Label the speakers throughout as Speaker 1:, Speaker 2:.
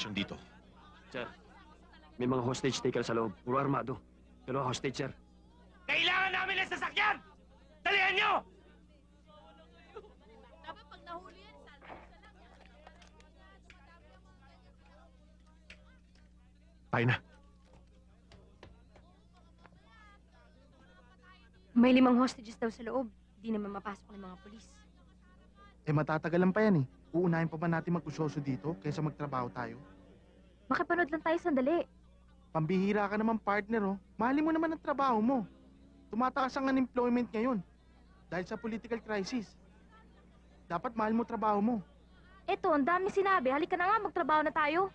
Speaker 1: action dito.
Speaker 2: Sir, may mga hostage taker sa loob. Puro armado. Pero hostage, sir.
Speaker 3: Kailangan namin ng sasakyan! Dalihan nyo!
Speaker 4: Dapat pag nahuli yan, salvo sa lang.
Speaker 1: Tayo na.
Speaker 4: May 5 hostages daw sa loob. Di naman mapasok ng mga polis.
Speaker 5: Eh matatagalan pa yan eh. Uunahin pa ba natin mag-usyoso dito kaysa magtrabaho tayo?
Speaker 4: Makipanood lang tayo sandali.
Speaker 5: Pambihira ka naman partner oh. Mahalin mo naman ang trabaho mo. Tumataas ang unemployment ngayon dahil sa political crisis. Dapat mahal mo trabaho mo.
Speaker 4: Eto, ang dami sinabi. Halika na nga, magtrabaho na tayo.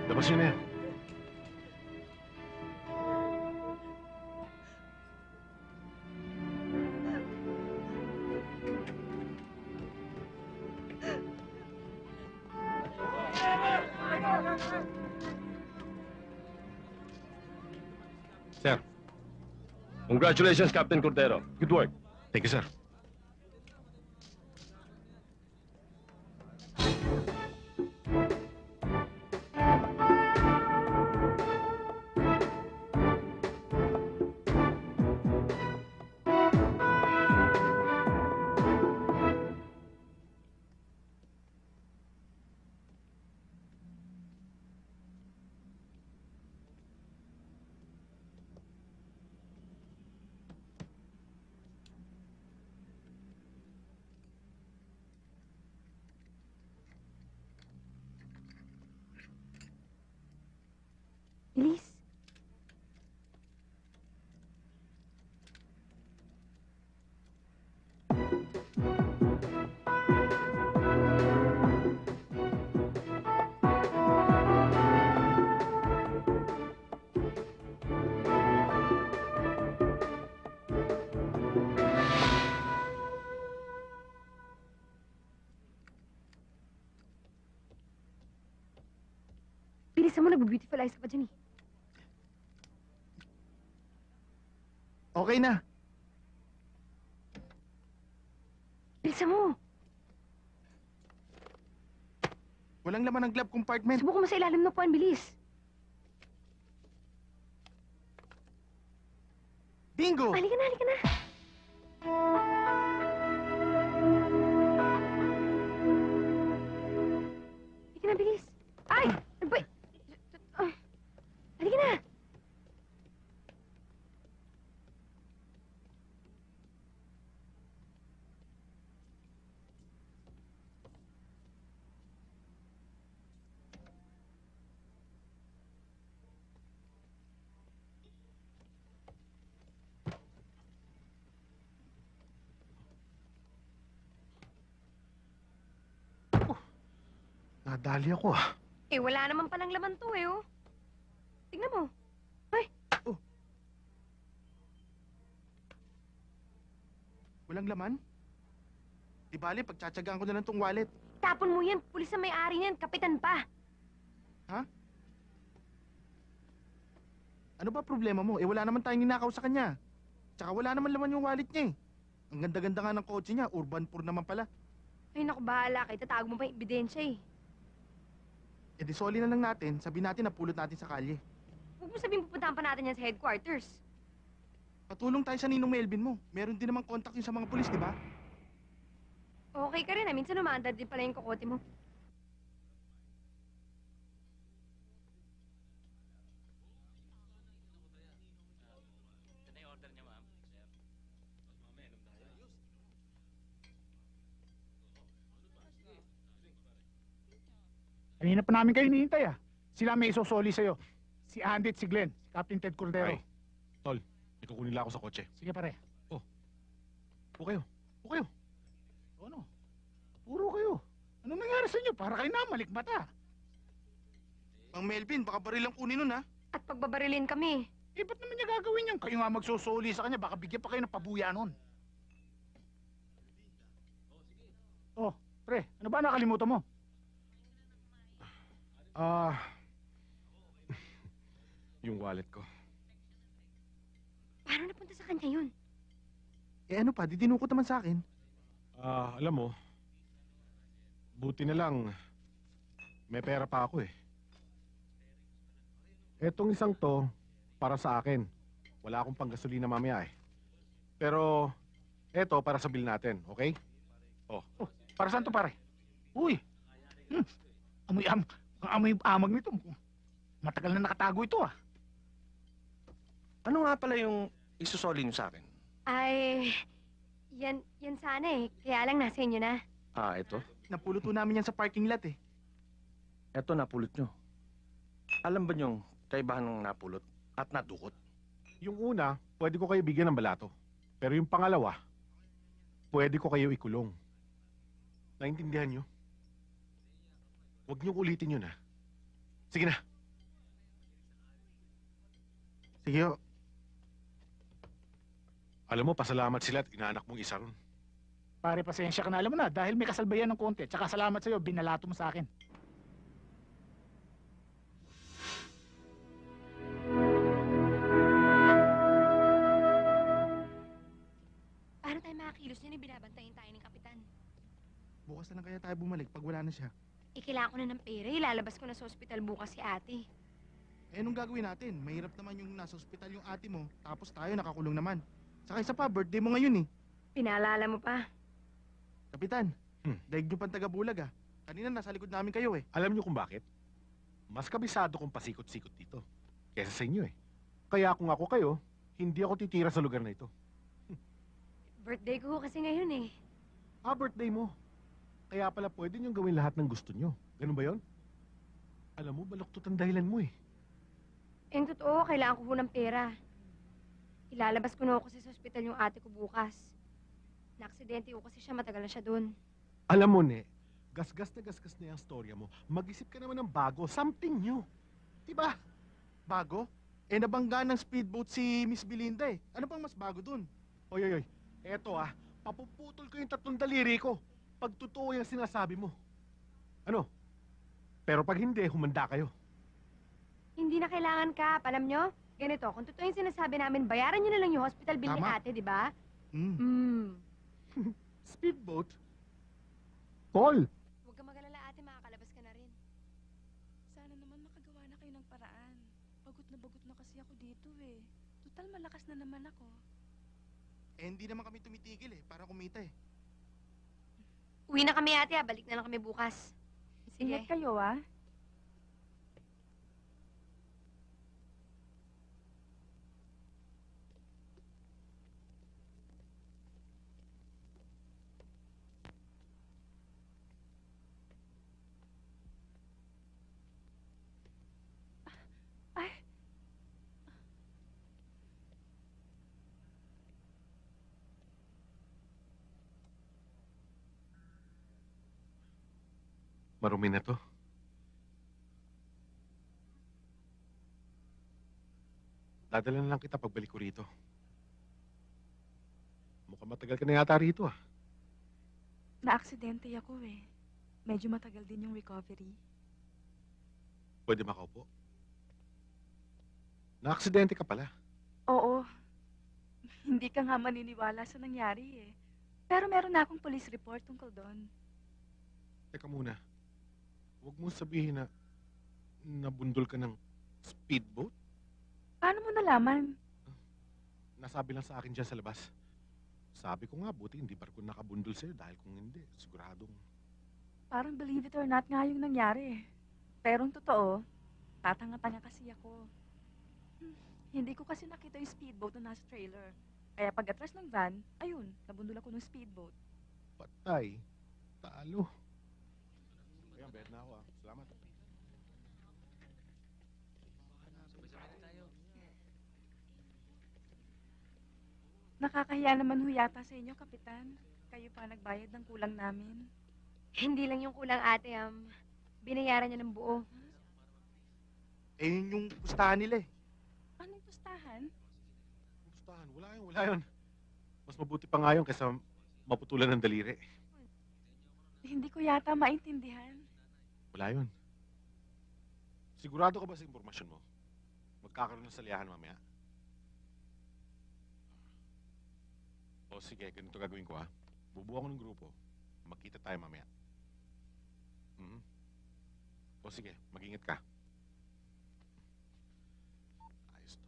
Speaker 1: Labas yun na yan.
Speaker 2: Sir, congratulations, Captain Cordero. Good work.
Speaker 1: Thank you, sir.
Speaker 4: Elise. Bilisan mo, nag-beautiful eyes ka pa dyan eh.
Speaker 5: Okay na.
Speaker 4: Bilisan mo.
Speaker 5: Walang laman ng glove compartment.
Speaker 4: Subukan mo sa ilalim ng puwan, bilis.
Speaker 5: Bingo!
Speaker 4: Halika na, halika na. Halika na, bilis. Ay! Ano ba? Halika na.
Speaker 5: Nadali ako ah.
Speaker 4: Eh, wala naman palang laman to eh, oh. Tingnan mo.
Speaker 5: Walang laman? Di bale, pagtsatsagaan ko na lang tong wallet.
Speaker 4: Tapon mo yan. Pulis ang may-ari niyan. Kapitan pa.
Speaker 5: Ano ba problema mo? Eh wala naman tayong ninakaw sa kanya. Tsaka wala naman laman yung wallet niya eh. Ang ganda-ganda nga ng kotse niya, urban poor naman pala.
Speaker 4: Ay, naku, bahala kayo. Tatago mo pa yung ebidensya eh.
Speaker 5: Eh di soli na lang natin, sabihin natin na pulot natin sa kalye.
Speaker 4: Huwag mo sabihin pupuntahan pa natin yan sa headquarters.
Speaker 5: Patulong tayo sa ninong Melvin mo. Meron din namang contact yun sa mga pulis, di ba?
Speaker 4: Okay ka rin ah. Minsan umaandar din pala yung kokote mo.
Speaker 1: Kanina pa namin kayo hinihintay ah. Sila may isosoli sa'yo. Si Andy at si Glenn. Si Captain Ted Cordero.
Speaker 6: Ay. Tol, ikukunin lang ako sa kotse.
Speaker 1: Sige pare.
Speaker 6: Upo kayo. Upo kayo.
Speaker 1: Ano? Puro kayo. Ano nangyari sa inyo? Para kayo na malikmata.
Speaker 5: Mang Melvin, baka baril lang kunin nun ha.
Speaker 4: At pagbabarilin kami.
Speaker 1: Eh, ba't naman niya gagawin yan? Kayo nga magsusuli sa kanya. Baka bigyan pa kayo ng pabuya nun. Oh, pre. Ano ba nakalimutan mo?
Speaker 6: Yung wallet ko.
Speaker 4: Paano napunta sa kanya yun?
Speaker 5: Eh ano pa, didinukot naman sa akin.
Speaker 6: Alam mo, buti na lang, may pera pa ako eh. Etong isang to, para sa akin. Wala akong panggasolina mamaya eh. Pero, eto para sa bill natin, okay?
Speaker 1: Oh, para saan to pare? Uy! Amoy amag nito. Matagal na nakatago ito ah.
Speaker 3: Ano nga pala yung isusoli niyo sa akin?
Speaker 4: Ay, yan sana eh. Kaya lang nasa inyo na.
Speaker 3: Ito.
Speaker 5: Napuluto namin yan sa parking lot eh.
Speaker 3: Ito napulot nyo. Alam ba niyong kaibahan ng napulot at nadukot?
Speaker 6: Yung una, pwede ko kayo bigyan ng balato. Pero yung pangalawa, pwede ko kayo ikulong. Naintindihan nyo? Huwag niyong ulitin yun ha. Sige na.
Speaker 5: Sige ho.
Speaker 6: Alam mo, pasalamat sila at inaanak mong isa ron.
Speaker 1: Pare, pasensya ka na. Alam mo na, dahil may kasalbayan ng konti. Tsaka salamat sa'yo, binalato mo sa akin.
Speaker 4: Paano tayo makakilos niyan? Binabantayin tayo ng kapitan.
Speaker 5: Bukas na lang kaya tayo bumalik pag wala na siya.
Speaker 4: Kailangan ko na ng pera. Ilalabas ko na sa ospital bukas si ate.
Speaker 5: Eh anong gagawin natin? Mahirap naman yung nasa ospital yung ate mo, tapos tayo nakakulong naman. Saka isa pa, birthday mo ngayon eh.
Speaker 4: Pinaalala mo pa.
Speaker 5: Kapitan,
Speaker 6: Hmm.
Speaker 5: daig nyo pang taga-Bulaga. Kanina nasa likod namin kayo eh.
Speaker 6: Alam niyo kung bakit? Mas kabisado kong pasikot-sikot dito. Kesa sa inyo eh. Kaya kung ako kayo, hindi ako titira sa lugar na ito.
Speaker 4: Birthday ko kasi ngayon eh.
Speaker 6: Birthday mo. Kaya pala pwede niyong gawin lahat ng gusto niyo. Ganun ba yon? Alam mo, baluktot ang dahilan mo eh.
Speaker 4: Yung totoo, kailangan ko ho ng pera. Ilalabas ko na ho kasi sa ospital yung ate ko bukas. Naaksidente ho kasi siya, matagal na siya doon.
Speaker 6: Alam mo, Ne, gasgas na yung storya mo. Mag-isip ka naman ng bago, something new.
Speaker 5: Diba? Bago? Eh nabangga ng speedboat si Miss Belinda eh. Ano pang mas bago dun?
Speaker 6: Oy. Eto papuputol ko yung 3 daliri ko. Pag totoo yung sinasabi mo. Ano? Pero pag hindi, humanda kayo.
Speaker 4: Hindi na kailangan ka, alam nyo? Ganito, kung totoo yung sinasabi namin, bayaran nyo na lang yung hospital bill ni
Speaker 5: Tama.
Speaker 4: ate, di ba?
Speaker 5: Hmm.
Speaker 6: Speedboat? Tol!
Speaker 4: Huwag ka magalala ate, makakalabas ka na rin.
Speaker 7: Sana naman makagawa na kayo ng paraan. Bagot na kasi ako dito eh. Total malakas na naman ako.
Speaker 5: Eh hindi naman kami tumitigil eh, para kumita eh.
Speaker 4: Uwi na kami ate, balik na lang kami bukas. Sige.
Speaker 7: Ingat kayo ah.
Speaker 6: Marumi na to. Dadala na lang kita pagbalik ko rito. Mukhang matagal ka na yata rito ah.
Speaker 7: Na-aksidente ako eh. Medyo matagal din yung recovery.
Speaker 6: Pwede makaupo? Na-aksidente ka pala.
Speaker 7: Oo. Hindi ka nga maniniwala sa nangyari eh. Pero meron na akong police report tungkol doon.
Speaker 6: Teka muna. Huwag mo sabihin na nabundol ka ng speedboat.
Speaker 7: Paano mo nalaman?
Speaker 6: Nasabi lang sa akin dyan sa labas. Sabi ko nga, buti hindi barko nakabundol sa'yo dahil kung hindi, siguradong...
Speaker 7: Parang believe it or not nga yung nangyari eh. Pero ang totoo, tatanga-tanga kasi ako. Hindi ko kasi nakita yung speedboat na nasa trailer. Kaya pag atras ng van, ayun, nabundol ako ng speedboat.
Speaker 6: Patay. Talo. Ayan, bet na ako ah. Salamat.
Speaker 7: Nakakahiya naman ho yata sa inyo, Kapitan. Kayo pa nagbayad ng kulang namin.
Speaker 4: Hindi lang yung kulang ate, binayaran niya ng buo.
Speaker 5: Eh, yun yung pustahan nila eh.
Speaker 7: Anong pustahan?
Speaker 6: Gustahan. Wala yun. Mas mabuti pa nga yun kaysa maputulan ng daliri.
Speaker 7: Hindi ko yata maintindihan.
Speaker 6: Wala yun. Sigurado ka ba sa impormasyon mo? Magkakaroon ng saliyahan mamaya? O sige, ganito gagawin ko ha. Bubuo ako ng grupo. Magkita tayo mamaya. O sige, mag-ingat ka. Ayos to.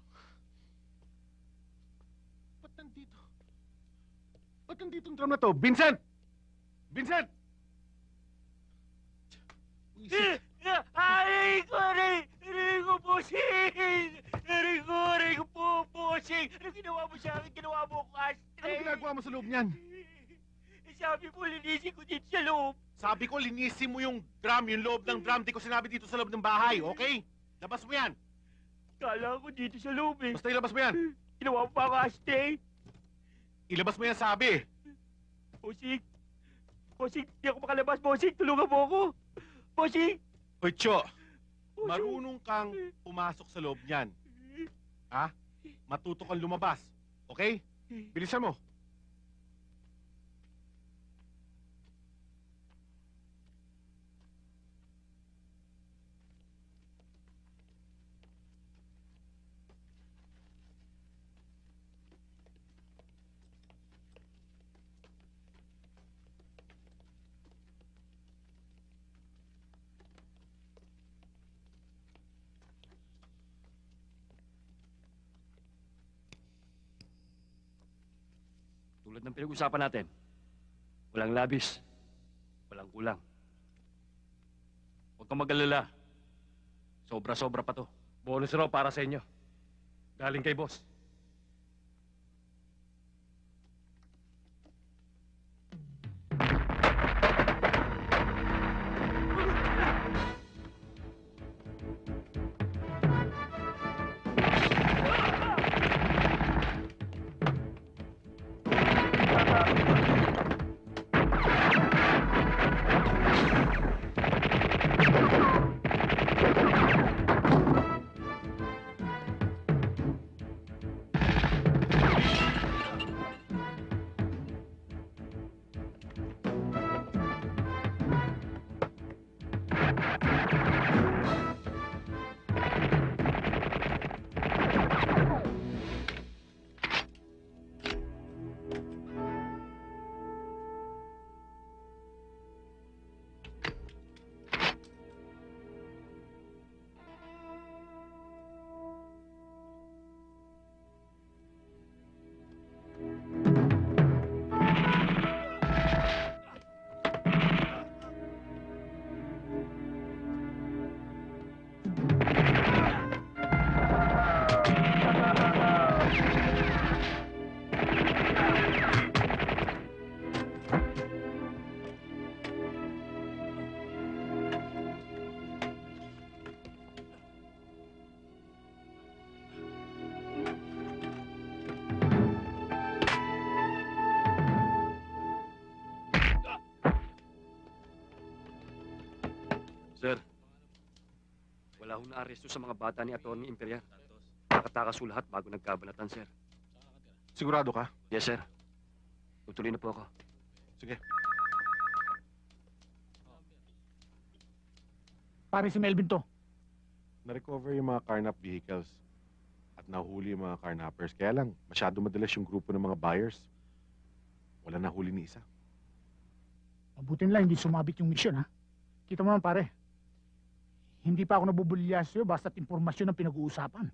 Speaker 6: Ba't nandito? Ba't nandito ang drum na to? Vincent! Vincent! Buisit.
Speaker 8: Aray ko, aray ko, bossing! Aray ko po, bossing! Ano ginawa mo sa akin? Ginawa mo ako ashtray!
Speaker 6: Ano ginagawa mo sa loob niyan?
Speaker 8: Sabi mo, linisin ko dito sa loob.
Speaker 6: Sabi ko, linisin mo yung drum, yung loob ng drum. Di ko sinabi dito sa loob ng bahay, okay? Labas mo yan.
Speaker 8: Kala ko dito sa loob eh.
Speaker 6: Basta ilabas mo yan.
Speaker 8: Ginawa mo pa ako ashtray.
Speaker 6: Ilabas mo yan, sabi.
Speaker 8: Bossing! Bossing, di ako makalabas, bossing! Tulungan mo ako! Bossing!
Speaker 6: Hoy, Cho,
Speaker 8: Bossing!
Speaker 6: marunong kang pumasok sa loob niyan. Ha? Matuto kang lumabas. Okay? Bilisan mo.
Speaker 2: Tulad ng pinag-usapan natin, walang labis, walang kulang. Huwag kang mag-alala. Sobra-sobra pa to. Bonus raw para sa inyo. Galing kay boss. Sir, wala akong naaresto sa mga bata ni Atty. Imperial. nakatakas ho lahat bago nagkabanatan, sir.
Speaker 6: Sigurado ka?
Speaker 2: Yes, sir. Tutuloy na po ako.
Speaker 6: Sige.
Speaker 1: Pare si Melvin to.
Speaker 6: Na-recover yung mga carnap vehicles at nahuli yung mga carnappers. Kaya lang, masyado madalas yung grupo ng mga buyers. Wala nahuli ni isa.
Speaker 1: Mabutin lang hindi sumabit yung misyon, ha? Kita mo naman, pare. Hindi pa ako nabubulya sa'yo basta't impormasyon ang pinag-uusapan.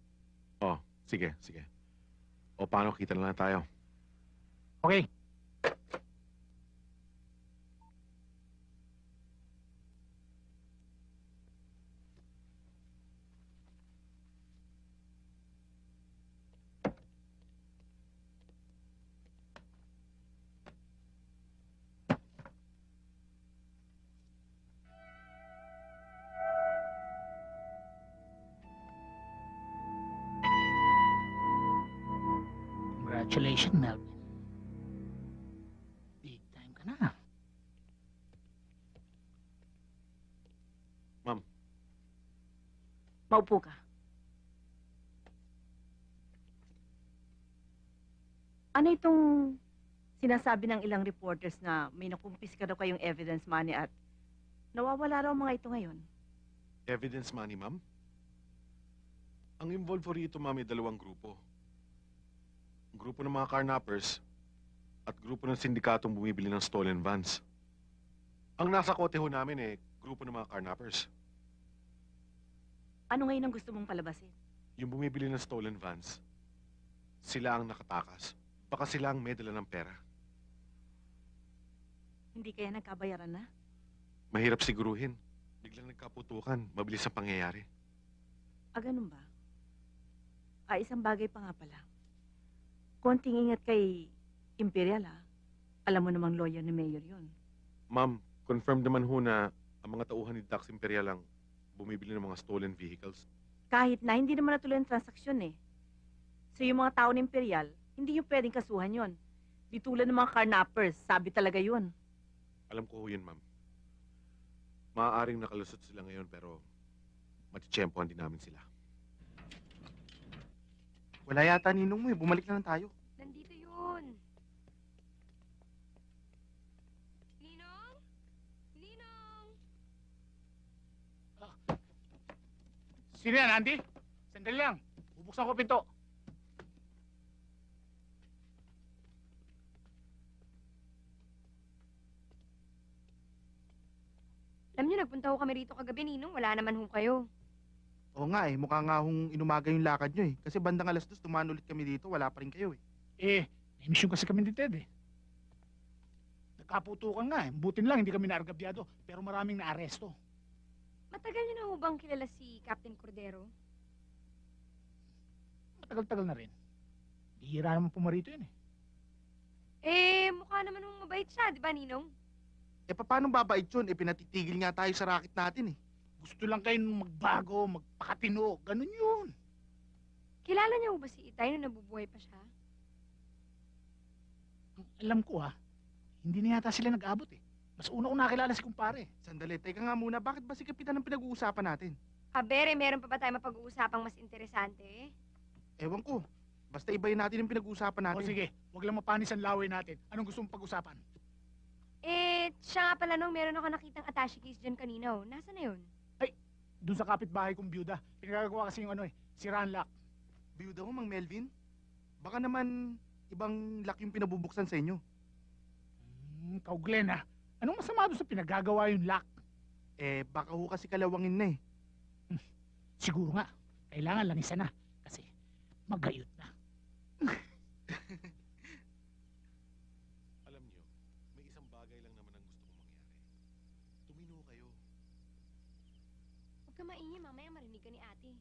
Speaker 6: Oh, sige, sige. O paano, kita na lang tayo.
Speaker 1: Okay. Congratulations, Melvin. Big time ka na.
Speaker 7: Maupo ka. Ano itong sinasabi ng ilang reporters na may nakumpiska daw kayong evidence money at nawawala raw mga ito ngayon?
Speaker 6: Evidence money, ma'am? Ang involved po rito, ma'am, ay dalawang grupo. Grupo ng mga carnappers at grupo ng sindikatong bumibili ng stolen vans. Ang nasa kote ho namin grupo ng mga carnappers.
Speaker 7: Ano ngayon ang gusto mong palabasin?
Speaker 6: Yung bumibili ng stolen vans, sila ang nakatakas. Baka sila ang may dala ng pera.
Speaker 7: Hindi kaya nagkabayaran na?
Speaker 6: Mahirap siguruhin. Biglang nagkaputukan, mabilis ang pangyayari.
Speaker 7: Ganun ba? Isang bagay pa nga pala. Konting ingat kay Imperial, ha? Alam mo namang lawyer ni Mayor yun.
Speaker 6: Ma'am, confirmed naman ho na ang mga tauhan ni Dax Imperial ang bumibili ng mga stolen vehicles.
Speaker 7: Kahit na hindi naman natuloy ang transaksyon eh. So yung mga tao ng Imperial, hindi yung pwedeng kasuhan yon. Di tulad ng mga carnappers, sabi talaga yun.
Speaker 6: Alam ko ho yun, ma'am. Maaaring nakalusot sila ngayon pero matitsyempohan din namin sila.
Speaker 5: Wala yata ninong mo eh. Bumalik na lang tayo.
Speaker 4: Nandito yun. Ninong? Ninong?
Speaker 1: Sino yan, Andy? Sandali lang. Bubuksan ko pinto.
Speaker 4: Alam niyo, nagpunta ho kami rito kagabi, Ninong. Wala naman ho kayo.
Speaker 5: Oo nga eh. Mukha nga hong inumaga yung lakad nyo eh. Kasi bandang 2:00 tumaan ulit kami dito. Wala pa rin kayo eh.
Speaker 1: May mission kasi kami ni Ted, eh. Nagkaputukan nga, eh. Butin lang, hindi kami naargabyado. Pero maraming naaresto.
Speaker 4: Matagal niyo na ho bang kilala si Captain Cordero?
Speaker 1: Matagal-tagal na rin. Bihira naman pumarito yun, eh.
Speaker 4: Mukha naman hong mabait siya, di ba, Ninong?
Speaker 5: Paano babait yun? Pinatitigil nga tayo sa racket natin eh.
Speaker 1: Gusto lang kayo magbago, magpakatino. Ganun yun.
Speaker 4: Kilala niyo ho ba si Itay nung nabubuhay pa siya?
Speaker 1: Ang alam ko, hindi na yata sila nag-abot, eh. Mas una ko nakilala si kumpare.
Speaker 5: Sandali, teka nga muna. Bakit ba si Kapitan ang pinag-uusapan natin?
Speaker 4: Habere, meron pa ba tayo mapag-uusapang mas interesante?
Speaker 5: Ewan ko. Basta ibayin natin yung pinag-uusapan natin.
Speaker 1: O sige, wag lang mapanis ang laway natin. Anong gusto mong pag-usapan?
Speaker 4: Siya nga pala nung meron ako nakitang attache case dyan kanina, oh. Nasaan na yun?
Speaker 1: Doon sa kapitbahay kong byuda. Pinagagawa kasi yung si Ranlock.
Speaker 5: Biyuda mo, Mang Melvin? Baka naman ibang lock yung pinabubuksan sa inyo.
Speaker 1: Kau Glenn, ha? Anong masama doon sa pinagagawa yung lock?
Speaker 5: Baka ho kasi kalawangin na eh.
Speaker 1: Siguro nga, kailangan lang isa na. Kasi magayot na.
Speaker 6: Alam niyo, may isang bagay lang naman ang gusto kong mangyari. Tumino kayo.
Speaker 4: Huwag ka maingay, mamaya marinig ka ni ate.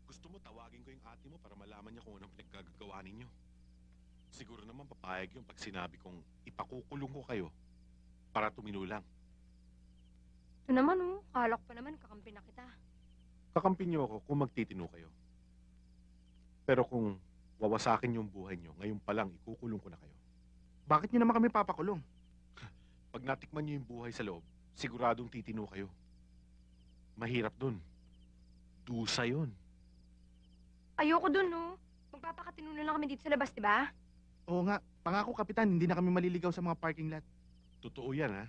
Speaker 6: Gusto mo tawagin ko yung ate mo para malaman niya kung anong pinaggagawa ninyo. Siguro naman papayag yung pag sinabi kong ipakukulong ko kayo para tumino lang.
Speaker 4: Ito naman, oh. Kala ko pa naman, kakampi na kita.
Speaker 6: Kakampi niyo ako kung magtitino kayo. Pero kung wawasakin yung buhay niyo, ngayon pa lang ikukulong ko na kayo.
Speaker 5: Bakit nyo naman kami papakulong?
Speaker 6: Pag natikman niyo yung buhay sa loob, siguradong titino kayo. Mahirap dun. Dusa yun.
Speaker 4: Ayoko dun, no? Magpapakatino na lang kami dito sa labas, di ba?
Speaker 5: Oo nga, pangako kapitan, hindi na kami maliligaw sa mga parking lot.
Speaker 6: Totoo yan, ha?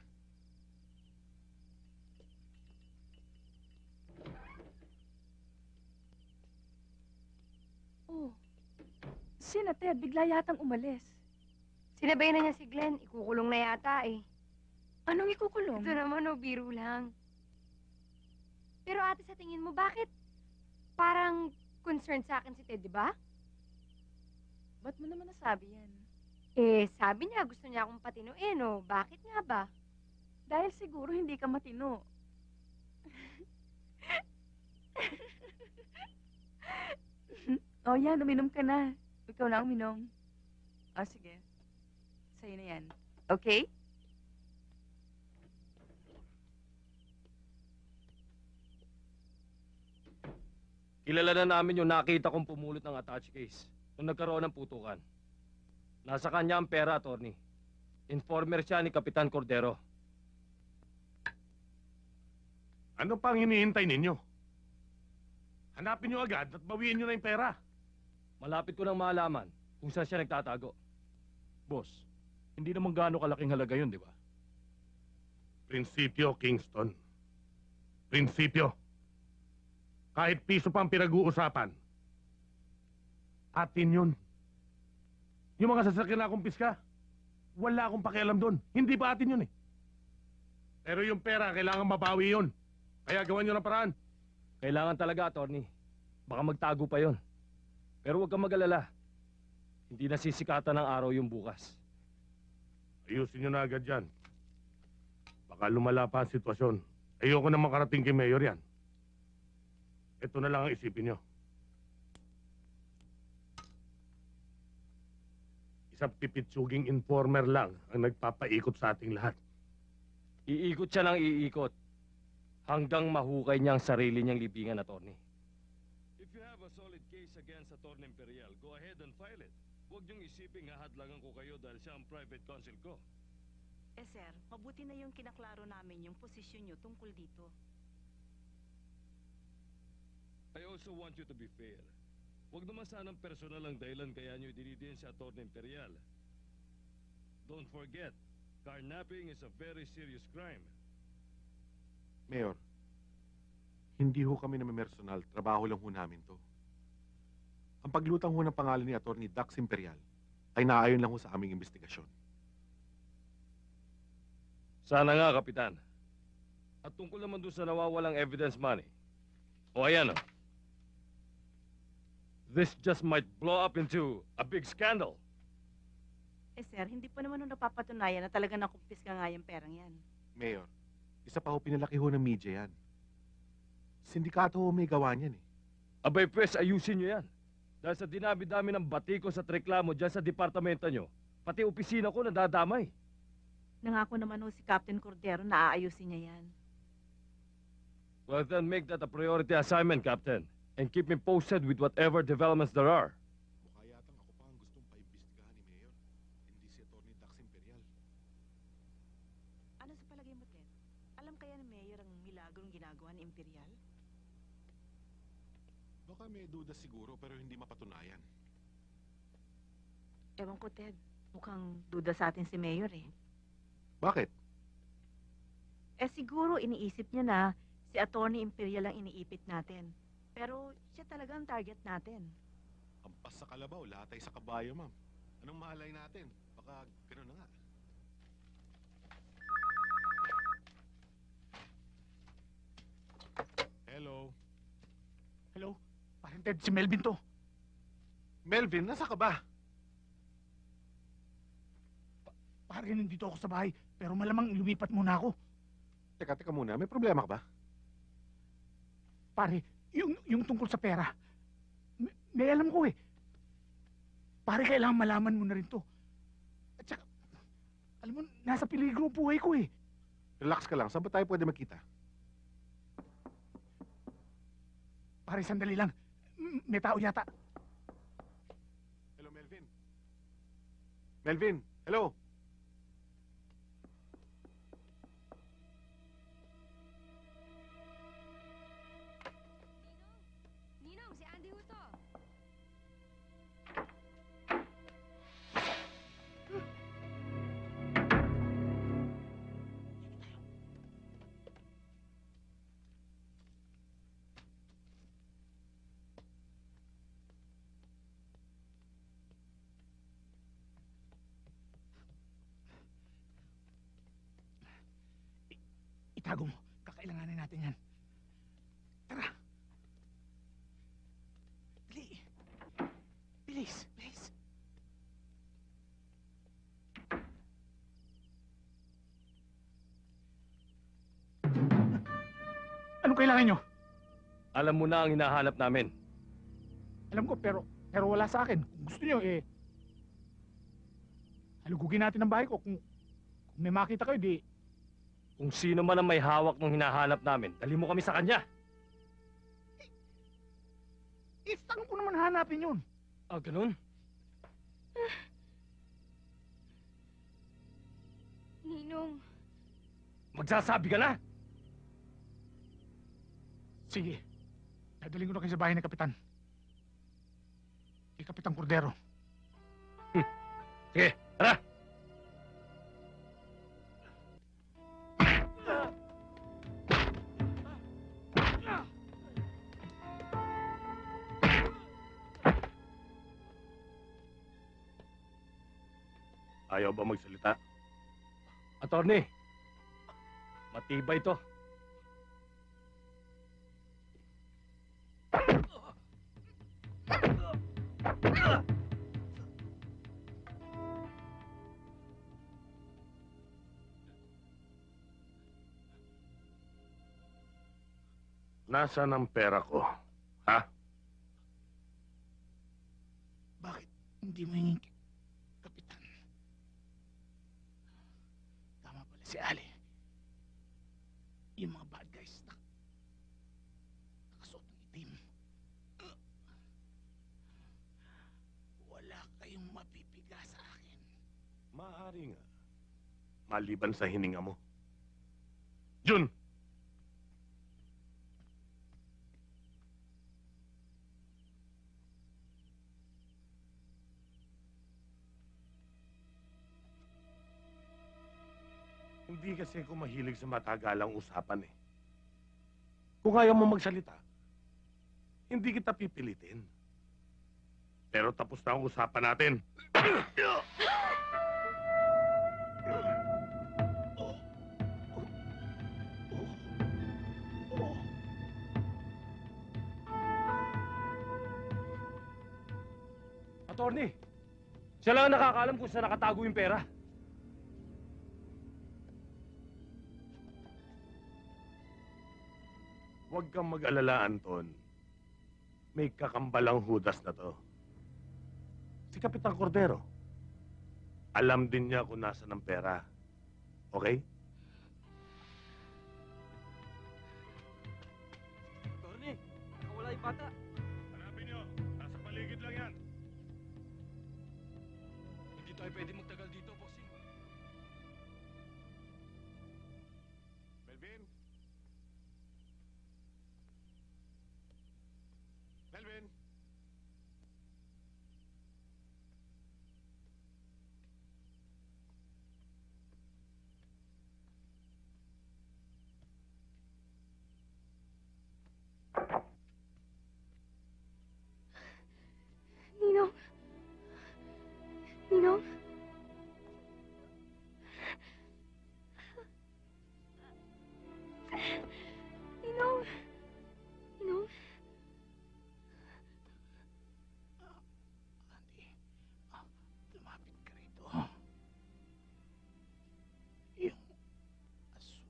Speaker 7: Oh, sina Ted, bigla yatang umalis.
Speaker 4: Sinabay na niya si Glenn. Ikukulong na yata eh.
Speaker 7: Anong ikukulong?
Speaker 4: Ito naman, oh, biro lang. Pero ate, sa tingin mo, bakit parang concerned sa akin si Ted, di ba?
Speaker 7: Ba't mo naman nasabi yan?
Speaker 4: Eh, sabi niya, gusto niya akong patinuin, oh. Bakit nga ba?
Speaker 7: Dahil siguro hindi ka matino. O yan, uminom ka na. Ikaw na ang uminom. O sige. Sa'yo na yan. Okay?
Speaker 2: Kilala na namin yung nakita kong pumulot ng attache case nung nagkaroon ng putukan. Nasa kanya ang pera, attorney. Informer siya ni Kapitan Cordero.
Speaker 6: Ano pang hinihintay ninyo? Hanapin nyo agad at bawiin nyo na yung pera.
Speaker 2: Malapit ko nang malaman kung saan siya nagtatago.
Speaker 9: Boss, hindi naman gaano kalaking halaga yun, di ba?
Speaker 6: Prinsipyo, Kingston. Prinsipyo. Kahit piso pa ang pinag-uusapan. Atin yun. Yung mga sasakyan na kumpiska, wala akong pakialam doon. Hindi pa atin yun eh. Pero yung pera, kailangan mabawi yun. Kaya gawan nyo ng paraan.
Speaker 2: Kailangan talaga, attorney. Baka magtago pa yon. Pero huwag kang mag-alala. Hindi nasisikatan ng araw yung bukas.
Speaker 6: Ayusin nyo na agad yan. Baka lumala pa ang sitwasyon. Ayoko na makarating kay Mayor yan. Ito na lang ang isipin nyo. Isang pipitsuging informer lang ang nagpapaikot sa ating lahat.
Speaker 2: Iikot siya ng iikot. Hanggang mahukay niya ang sarili niyang libingan, attorney. If you have a solid case against Attorney Imperial, go ahead and file it. Huwag niyong isiping hahadlangan ko kayo dahil siya ang private counsel ko.
Speaker 10: Eh sir, mabuti na yung kinaklaro namin yung posisyon nyo tungkol dito.
Speaker 2: I also want you to be fair. Huwag naman sanang personal ang dahilan kaya niyo idinidiin si Attorney Imperial. Don't forget, carnapping is a very serious crime.
Speaker 6: Mayor, hindi ho kami namimersonal. Trabaho lang ho namin to. Ang paglutang ho ng pangalan ni Atty. Dax Imperial ay naayon lang ho sa aming investigasyon.
Speaker 2: Sana nga, Kapitan. At tungkol naman doon sa nawawalang evidence money. O ayan o. This just might blow up into a big scandal.
Speaker 10: Eh sir, hindi pa naman nung napapatunayan na talaga nakumpis ka nga yung perang yan.
Speaker 6: Mayor, isa pa ho pinalaki ho ng media yan. Sindikato ho may gawa niyan eh.
Speaker 2: Abay, pwes, ayusin nyo yan. Dahil sa dinami-dami ng batiko sa reklamo dyan sa departamento nyo, pati opisina ko nadadamay.
Speaker 10: Nangako naman ho si Captain Cordero na aayusin niya yan.
Speaker 2: Well, then make that a priority assignment, Captain. And keep me posted with whatever developments there are.
Speaker 6: Mukha yatang ako pa ang gustong paimbestigahan ni Mayor. Hindi si Atty. Dax Imperial.
Speaker 10: Ano sa palagay mo, Ted? Alam kaya ni Mayor ang milagrong ginagawa ni Imperial?
Speaker 6: Baka may duda siguro pero hindi mapatunayan.
Speaker 10: Ewan ko, Ted. Mukhang duda sa atin si Mayor eh.
Speaker 6: Bakit?
Speaker 10: Eh siguro iniisip niya na si Attorney Imperial ang iniipit natin. Pero siya talaga ang target natin.
Speaker 6: Ampas sa kalabaw, latay sa kabayo, ma'am. Anong mahalay natin? Baka gano'n na nga. Hello?
Speaker 1: Hello? Parang Ted, si Melvin to.
Speaker 6: Melvin, nasa ka ba?
Speaker 1: Parang nandito ako sa bahay, pero malamang lumipat muna ako.
Speaker 6: Teka muna, may problema ka ba?
Speaker 1: Pare, yung tungkol sa pera, may alam ko eh. Pare, kailangan malaman mo na rin to. At saka, alam mo, nasa peligro ang buhay ko eh.
Speaker 6: Relax ka lang, saan ba tayo pwede magkita?
Speaker 1: Pare, sandali lang. May tao yata.
Speaker 6: Hello, Melvin? Melvin, hello?
Speaker 4: Ninong, si Andy ho to.
Speaker 1: itago mo. Kakailanganin natin yan. Tara. Dali. Bilis, bilis. Anong kailangan nyo?
Speaker 2: Alam mo na ang hinahanap namin.
Speaker 1: Alam ko, pero wala sa akin. Kung gusto nyo, halugugin natin ang bahay ko. Kung may makita kayo, di...
Speaker 2: Kung sino man ang may hawak ng hinahanap namin, dali mo kami sa kanya.
Speaker 1: Saan ko naman hanapin yun?
Speaker 2: Ah, ganun?
Speaker 4: Ninong,
Speaker 2: Magsasabi ka na?
Speaker 1: Sige. Dadaling ko na kayo sa bahay ng Kapitan. Kay Kapitan Cordero.
Speaker 2: Sige, tara!
Speaker 3: Ayaw ba magsalita?
Speaker 2: Attorney, matibay to.
Speaker 3: Nasaan ang pera ko? Ha?
Speaker 1: Bakit hindi mo hingin kay Kapitan? Tama pala si Ali. Yung mga bad guys na nakasuot ng itim. Wala kayong mapipiga sa akin.
Speaker 3: Maaari nga. Maliban sa hininga mo. Jun! Hindi kasi ako mahilig sa matagalang usapan eh. Kung ayaw mo magsalita, hindi kita pipilitin. Pero tapos na ang usapan natin.
Speaker 2: Attorney, siya lang ang nakakaalam kung saan nakatago yung pera.
Speaker 3: Huwag kang mag-alala, Anton. May kakambalang Judas na to. Si Kapitan Cordero. Alam din niya kung nasa ng pera. Okay?
Speaker 2: Attorney, nakawala yung bata.
Speaker 3: Hanapin niyo. Nasa paligid lang yan.
Speaker 2: Hindi tayo pwede magtagal dito, bossing.
Speaker 3: Melvin? Melvin?
Speaker 4: Ninong. Ninong. Ninong. Ninong.
Speaker 1: Andy, lumapit ka rito. Yung asul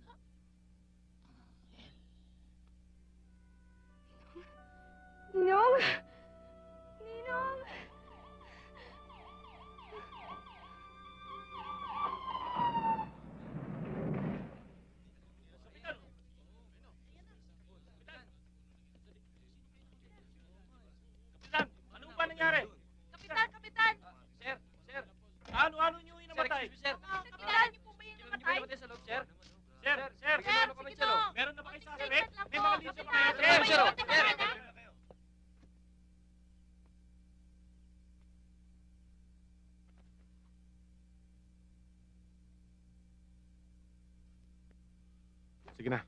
Speaker 1: na anghel.
Speaker 4: Ninong. Ninong.
Speaker 8: Kapitan, ano ba nangyari?
Speaker 10: Kapitan, Kapitan!
Speaker 8: Sir, sir, ano nyo yung namatay?
Speaker 10: Sir, Kapitan, niyo po ba yung namatay?
Speaker 8: Sir, sir,
Speaker 10: Sige po!
Speaker 8: meron na ba kayo sasabihin?
Speaker 10: Lang
Speaker 8: May
Speaker 10: po.
Speaker 8: mga liso pa kayo?
Speaker 10: Kapitan,
Speaker 8: Sir,
Speaker 10: may iwan na ba?
Speaker 3: Sige na.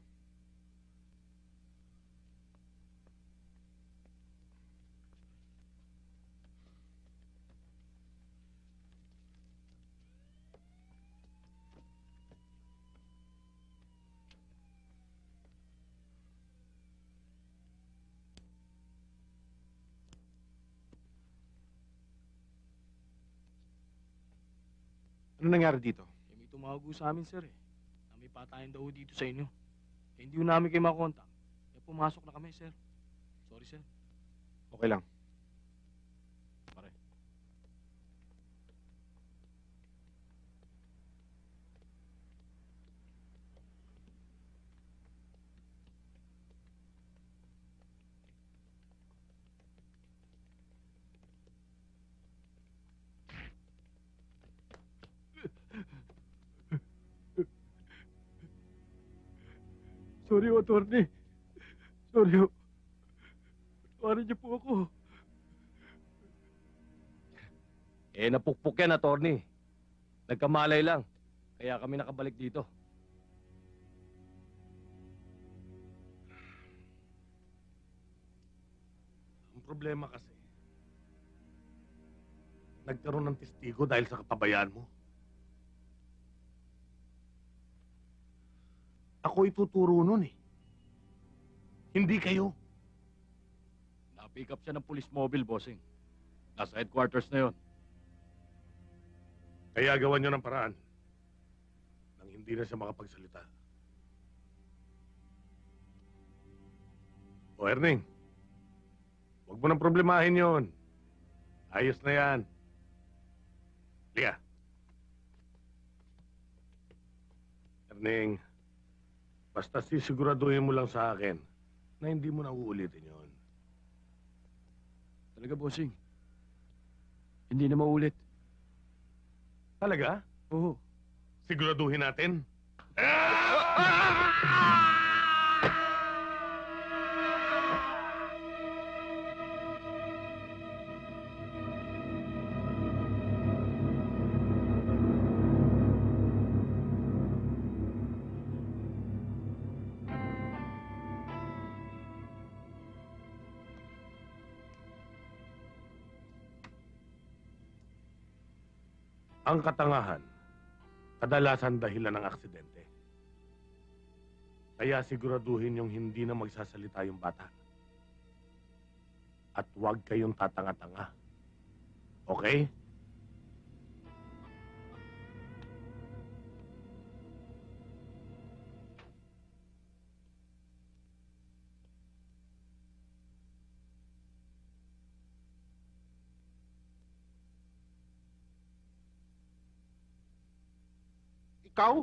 Speaker 6: Ano nangyari dito?
Speaker 9: Eh, may tumawag ho sa amin, sir eh. Na may patayan daw ho dito sa inyo. Eh, hindi ho namin kayo makontak. Eh, pumasok na kami, sir. Sorry, sir.
Speaker 6: Okay lang.
Speaker 9: Pare. Sorry, attorney. Sorry, ho. Patawarin niyo po ako.
Speaker 2: Eh, napukpok yan, attorney. Nagkamalay lang. Kaya kami nakabalik dito.
Speaker 3: Ang problema kasi, nagkaroon ng testigo dahil sa kapabayaan mo. Ako ituturo nun eh. Hindi kayo.
Speaker 9: Na-pick up siya ng police mobile, bossing. Nasa headquarters na yon.
Speaker 3: Kaya gawan nyo ng paraan nang hindi na siya makapagsalita. O Erning, huwag mo nang problemahin yon. Ayos na yan. Liga. Erning, basta sisiguraduhin mo lang sa akin na hindi mo na uulitin yon.
Speaker 9: Talaga, bossing. Hindi na maulit.
Speaker 3: Talaga?
Speaker 9: Oo.
Speaker 3: Siguraduhin natin. Ang katangahan, kadalasan dahilan ng aksidente. Kaya siguraduhin yung hindi na magsasalita yung bata. At huwag kayong tatanga-tanga. Okay?
Speaker 6: Ikaw?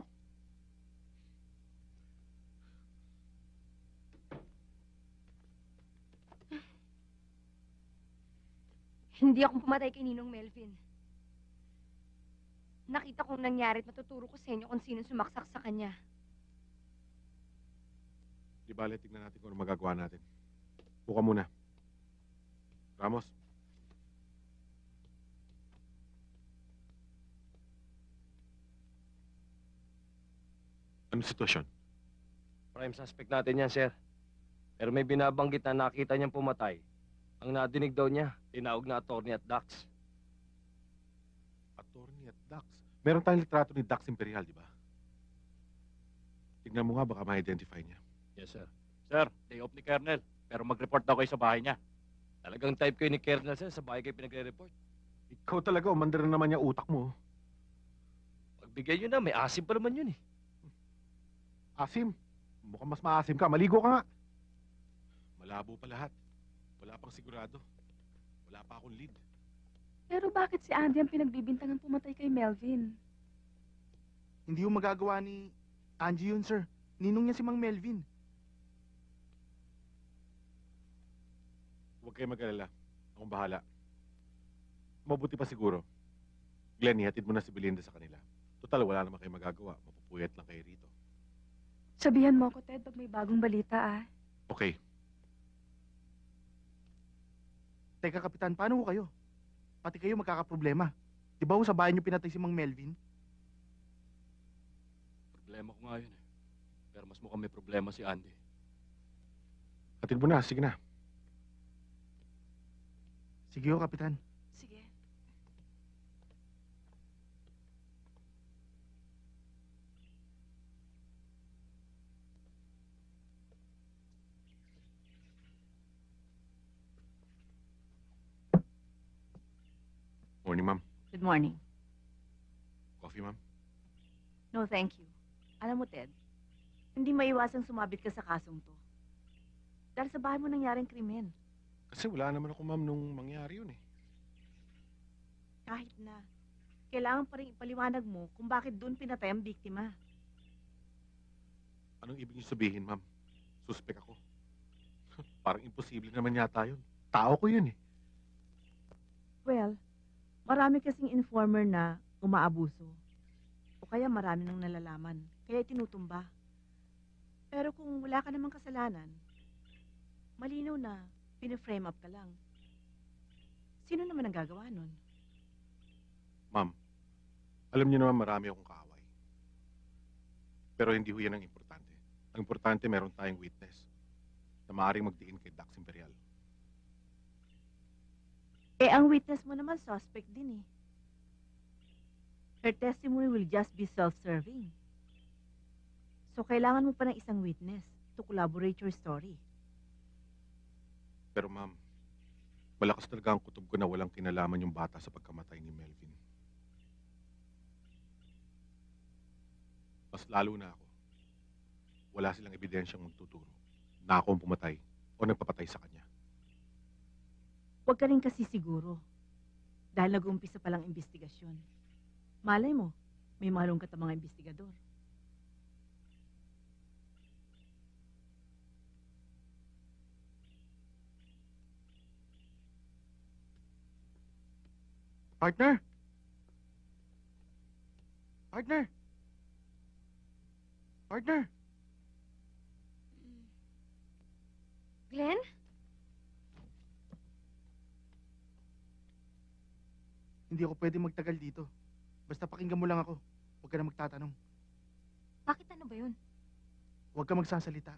Speaker 4: Hindi akong pumatay kay Ninong Melvin. Nakita kong nangyari at matuturo ko sa inyo kung sino sumaksak sa kanya.
Speaker 6: Di bale, tignan natin kung ano magagawa natin. Buka muna. Ramos. Anong sitwasyon?
Speaker 2: Prime suspect natin yan, sir. Pero may binabanggit na nakita niyang pumatay. Ang nadinig daw niya, tinawag na attorney at Dax.
Speaker 6: Attorney at Dax. Meron tayong litrato ni Dax Imperial, di ba? Tignan mo nga, baka ma-identify niya.
Speaker 9: Yes, sir. Sir, day off ni Colonel. Pero mag-report daw kayo sa bahay niya.
Speaker 2: Talagang type kayo ni Colonel, sir, sa bahay kayo pinagre-report.
Speaker 6: Ikaw talaga, umandar na naman yung utak mo.
Speaker 2: Pagbigay nyo na, may asim pa naman yun eh.
Speaker 6: Asim. Mukhang mas maasim ka. Maligo ka nga. Malabo pa lahat. Wala pang sigurado. Wala pa akong lead.
Speaker 7: Pero bakit si Andy ang pinagbibintangan pumatay kay Melvin?
Speaker 5: Hindi yung magagawa ni Angie yun, sir. Ninong niya si Mang Melvin.
Speaker 6: Huwag kayo mag-alala. Akong bahala. Mabuti pa siguro. Glenn, ihatid mo na si Belinda sa kanila. Total, wala naman kayo magagawa. Mapupuyat lang kayo rito.
Speaker 7: Sabihan mo ko, Ted, pag may bagong balita, ah.
Speaker 6: Okay.
Speaker 5: Teka, Kapitan, paano ho kayo? Pati kayo magkakaproblema. Di ba ho sa bahay niyo pinatay si Mang Melvin?
Speaker 9: Problema ko nga yun eh. Pero mas mukhang may problema si Andy.
Speaker 6: Hatid mo na. Sige na.
Speaker 5: Sige ho, Kapitan.
Speaker 7: Sige.
Speaker 6: Morning, ma'am.
Speaker 10: Good morning.
Speaker 6: Coffee, ma'am?
Speaker 10: No, thank you. Alam mo, Ted, hindi maiwasang sumabit ka sa kasong to. Dahil sa bahay mo nangyaring krimen.
Speaker 6: Kasi wala naman ako, ma'am, nung mangyari yun eh.
Speaker 10: Kahit na, kailangan pa rin ipaliwanag mo kung bakit doon pinatay ang biktima.
Speaker 6: Anong ibig niyo sabihin, ma'am? Suspek ako. Parang imposible naman yata yun. Tao ko yun eh.
Speaker 10: Well, marami kasing informer na umaabuso. O kaya marami nang nalalaman, kaya tinutumba. Pero kung wala ka namang kasalanan, malinaw na pina-frame up ka lang. Sino naman ang gagawa nun?
Speaker 6: Ma'am, alam niyo naman marami akong kaaway. Pero hindi ho yan ang importante. Ang importante meron tayong witness na maaaring magdiin kay Dax Imperial.
Speaker 10: Eh, ang witness mo naman suspect din eh. Her testimony will just be self-serving. So, kailangan mo pa ng isang witness to collaborate your story.
Speaker 6: Pero ma'am, malakas talaga ang kutob ko na walang kinalaman yung bata sa pagkamatay ni Melvin. Mas lalo na ako. Wala silang ebidensyang magtuturo na ako ang pumatay o nagpapatay sa kanya.
Speaker 10: Huwag ka rin kasi siguro. Dahil nag-uumpisa palang investigasyon. Malay mo, may malungkat ang mga investigador.
Speaker 5: Partner! Partner! Partner!
Speaker 4: Glenn?
Speaker 5: Hindi ako pwede magtagal dito. Basta pakinggan mo lang ako. Huwag ka na magtatanong.
Speaker 4: Bakit ano ba yun?
Speaker 5: Huwag ka magsasalita.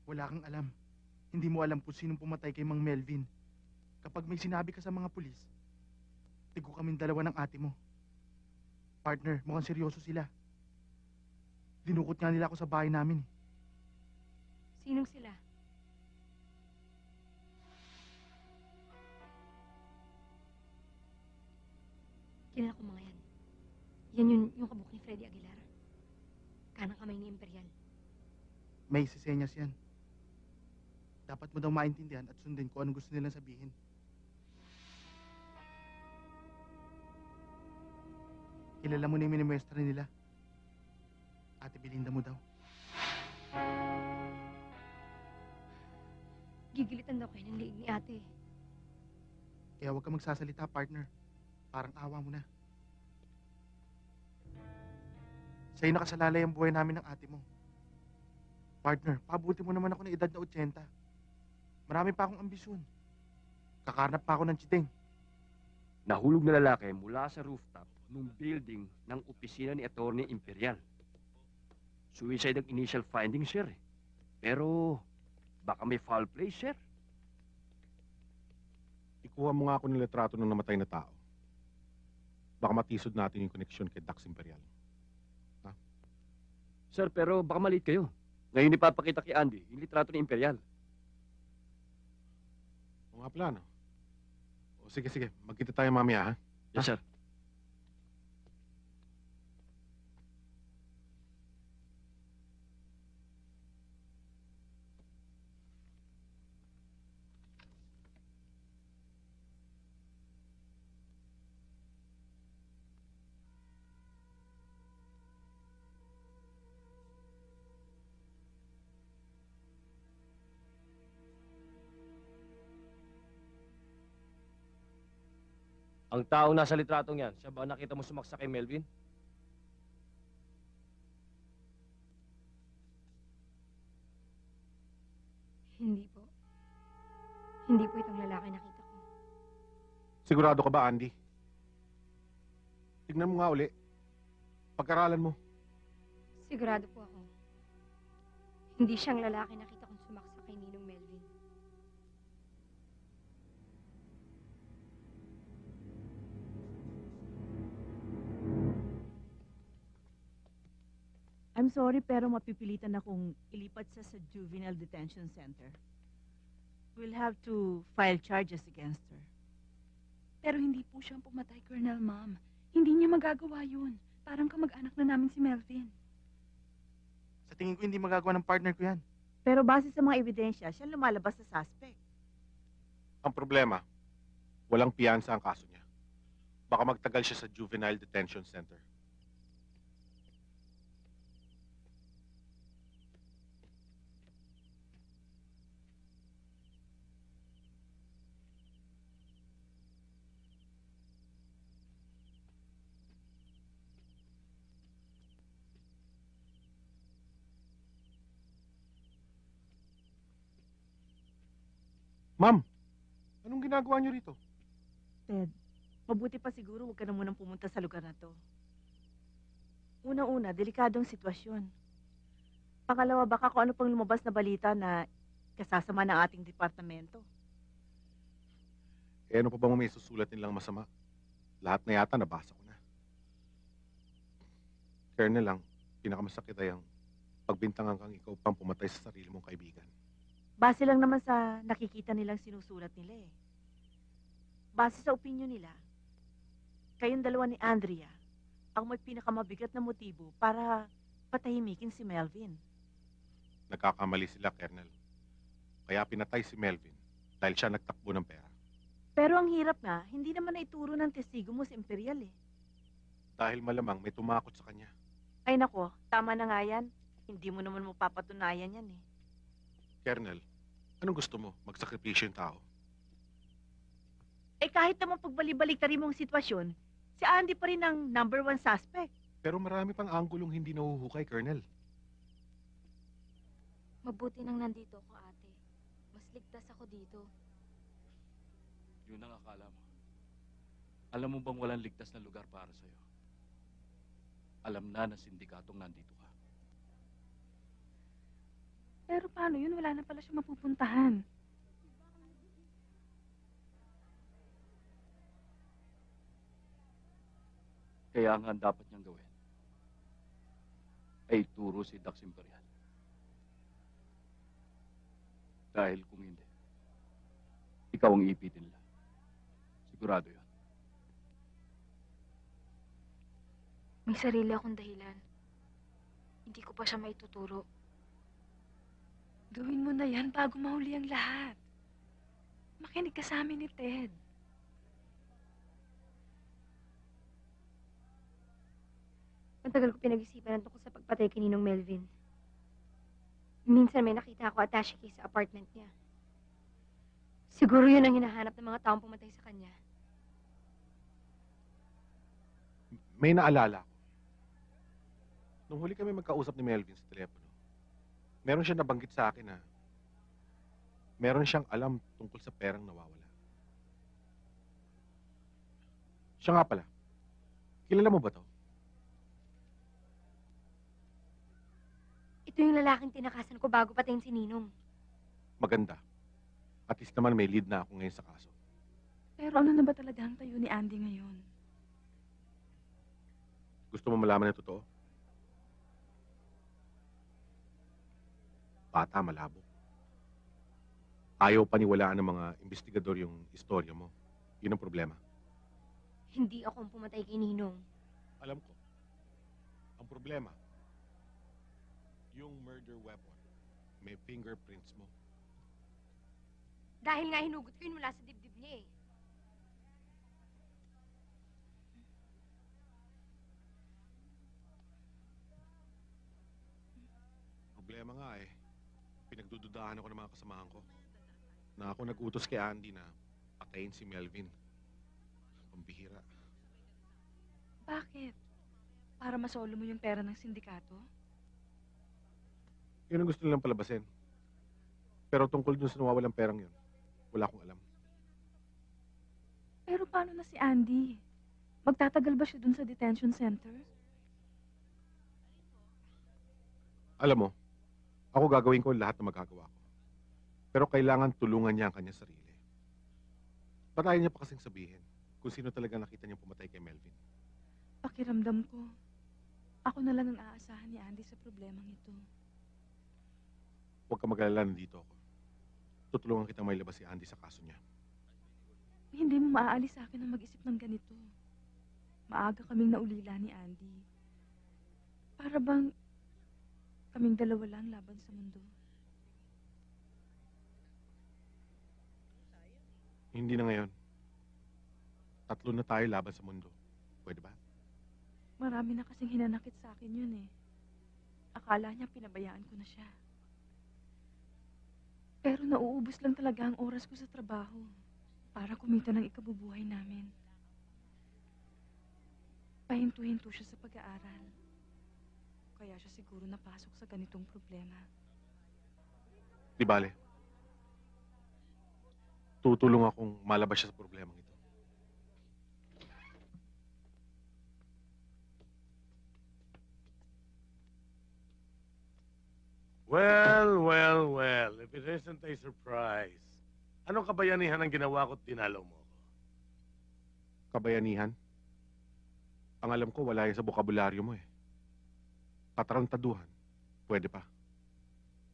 Speaker 5: Wala kang alam. Hindi mo alam kung sinong pumatay kay Mang Melvin. Kapag may sinabi ka sa mga pulis, tigo kaming dalawa ng ate mo. Partner, mukhang seryoso sila. Dinukot nga nila ako sa bahay namin.
Speaker 4: Sinong sila? Kilala ko mga yan. Yan yung kabuk ni Freddy Aguilar. Kanang kamay ni Imperial.
Speaker 5: May sisenyas yan. Dapat mo daw maintindihan at sundin kung anong gusto nilang sabihin. Kilala mo na yung minimwestra nila. Ate Belinda mo daw.
Speaker 4: Gigilitan daw kayo ng liig ni ate.
Speaker 5: Kaya huwag ka magsasalita, partner. Parang awa mo na. Sa'yo nakasalalay ang buhay namin ng ate mo. Partner, pabuti mo naman ako ng edad na 80. Marami pa akong ambisyon. Kakarnap pa ako ng chiteng.
Speaker 2: Nahulog na lalaki mula sa rooftop ng building ng opisina ni Attorney Imperial. Suicide ang initial findings, sir. Pero baka may foul play, sir.
Speaker 6: Ikuha mo nga ako ng litrato ng namatay na tao. Baka matisod natin yung koneksyon kay Dax Imperial. Ha?
Speaker 2: Sir, pero baka maliit kayo. Ngayon ipapakita kay Andy yung litrato ni Imperial.
Speaker 6: O nga plano. O sige, magkita tayo mamaya, ha?
Speaker 2: Yes, sir. Ang taong nasa litratong yan, siya ba nakita mo sumaksa kay Melvin?
Speaker 4: Hindi po. Hindi po itong lalaki nakita ko.
Speaker 6: Sigurado ka ba, Andy? Tignan mo nga uli. Pagkaralan mo.
Speaker 4: Sigurado po ako. Hindi siyang lalaki nakita kong sumaksa kay Ninong Melvin.
Speaker 10: I'm sorry pero mapipilitan akong ilipat sa Juvenile Detention Center. We'll have to file charges against her.
Speaker 7: Pero hindi po siya ang pumatay, Colonel, ma'am. Hindi niya magagawa yun. Parang kamag-anak na namin si Melvin.
Speaker 5: Sa tingin ko, hindi magagawa ng partner ko yan.
Speaker 10: Pero base sa mga ebidensya, siya lumalabas sa suspect.
Speaker 6: Ang problema, walang piyansa ang kaso niya. Baka magtagal siya sa Juvenile Detention Center. Ma'am, anong ginagawa niyo rito?
Speaker 10: Ted, mabuti pa siguro huwag ka na munang pumunta sa lugar na to. Una-una, delikadong sitwasyon. Pangalawa, baka kung ano pang lumabas na balita na kasasama ng ating departamento.
Speaker 6: Eh, ano pa bang may susulat nilang masama? Lahat na yata nabasa ko na. Colonel lang, pinakamasakit ay ang pagbintangan kang ikaw pang pumatay sa sarili mong kaibigan.
Speaker 10: Base lang naman sa nakikita nilang sinusulat nila eh. Base sa opinyon nila, kayong dalawa ni Andrea ang may pinakamabigat na motibo para patahimikin si Melvin.
Speaker 6: Nagkakamali sila, Colonel. Kaya pinatay si Melvin dahil siya nagtakbo ng pera.
Speaker 10: Pero ang hirap nga, hindi naman naituro ng testigo mo si Imperial eh.
Speaker 6: Dahil malamang may tumakot sa kanya.
Speaker 10: Ay nako, tama na nga yan. Hindi mo naman mapapatunayan yan eh.
Speaker 6: Colonel, anong gusto mo? Magsakripisyo yung tao?
Speaker 10: Eh kahit naman pagbalik-baliktarin mong sitwasyon, si Andy pa rin ang #1 suspect.
Speaker 6: Pero marami pang anggulong hindi nahuhukay, Colonel.
Speaker 4: Mabuti nang nandito ako, ate. Mas ligtas ako dito.
Speaker 2: Yun ang akala mo. Alam mo bang walang ligtas na lugar para sa'yo? Alam na sindikatong nandito ka.
Speaker 7: Pero paano yun? Wala na pala siya mapupuntahan.
Speaker 2: Kaya nga ang dapat niyang gawin ay turo si Dax Imperial. Dahil kung hindi, ikaw ang ipitin nila. Sigurado yun.
Speaker 4: May sarili akong dahilan. Hindi ko pa siya maituturo.
Speaker 7: Gawin mo na yan bago mahuli ang lahat. Makinig ka sa amin ni Ted.
Speaker 4: Matagal ko pinag-isipan ang tungkol sa pagpatay kay Ninong Melvin. Minsan may nakita ako attache case sa apartment niya. Siguro yun ang hinahanap ng mga taong pumatay sa kanya.
Speaker 6: May naalala ko. Nung huli kami magkausap ni Melvin sa telepono, meron siya nabanggit sa akin na meron siyang alam tungkol sa perang nawawala. Siya nga pala, kilala mo ba to?
Speaker 4: Ito yung lalaking tinakasan ko bago patayin si Ninong.
Speaker 6: Maganda. At least naman may lead na ako ngayon sa kaso.
Speaker 7: Pero ano na ba talaga ang tayo ni Andy ngayon?
Speaker 6: Gusto mo malaman na totoo? Bata, malabo. Ayaw paniwalaan ng mga investigador yung istorya mo. Yun ang problema.
Speaker 4: Hindi ako ang pumatay kay Ninong.
Speaker 6: Alam ko. Ang problema, yung murder weapon, may fingerprints mo.
Speaker 4: Dahil nga hinugot ko yun mula sa dibdib niya eh.
Speaker 6: Problema nga eh. Pinagdududahan ako ng mga kasamahan ko. Na ako nag-utos kay Andy na patayin si Melvin. Pambihira.
Speaker 7: Bakit? Para masolo mo yung pera ng sindikato?
Speaker 6: Yun ang gusto nilang palabasin. Pero tungkol dun sa nawawalang perang yun, wala akong alam.
Speaker 7: Pero paano na si Andy? Magtatagal ba siya dun sa detention center?
Speaker 6: Alam mo, ako gagawin ko lahat na magagawa ko. Pero kailangan tulungan niya ang kanyang sarili. Patayin niya pa kasing sabihin kung sino talaga nakita niyang pumatay kay Melvin.
Speaker 7: Pakiramdam ko, ako na lang ang aasahan ni Andy sa problemang ito.
Speaker 6: Huwag ka mag-alala, nandito ako. Tutulungan kitang mailabas si Andy sa kaso niya.
Speaker 7: Hindi mo maaalis sa akin na mag-isip ng ganito. maaga kaming naulila ni Andy. Para bang kaming dalawa lang laban sa mundo.
Speaker 6: Hindi na ngayon. 3 na tayo laban sa mundo. Pwede ba?
Speaker 7: Marami na kasing hinanakit sa akin yun eh. Akala niya pinabayaan ko na siya. Pero nauubos lang talaga ang oras ko sa trabaho para kumita ng ikabubuhay namin. Pahinto-hinto siya sa pag-aaral. Kaya siya siguro napasok sa ganitong problema.
Speaker 6: Di bale. Tutulong akong malabas siya sa problemang ito.
Speaker 3: Well, if it isn't a surprise, anong kabayanihan ang ginawa ko't dinalaw mo ako?
Speaker 6: Kabayanihan? Ang alam ko, wala yan sa bokabularyo mo eh. Katarantaduhan, pwede pa.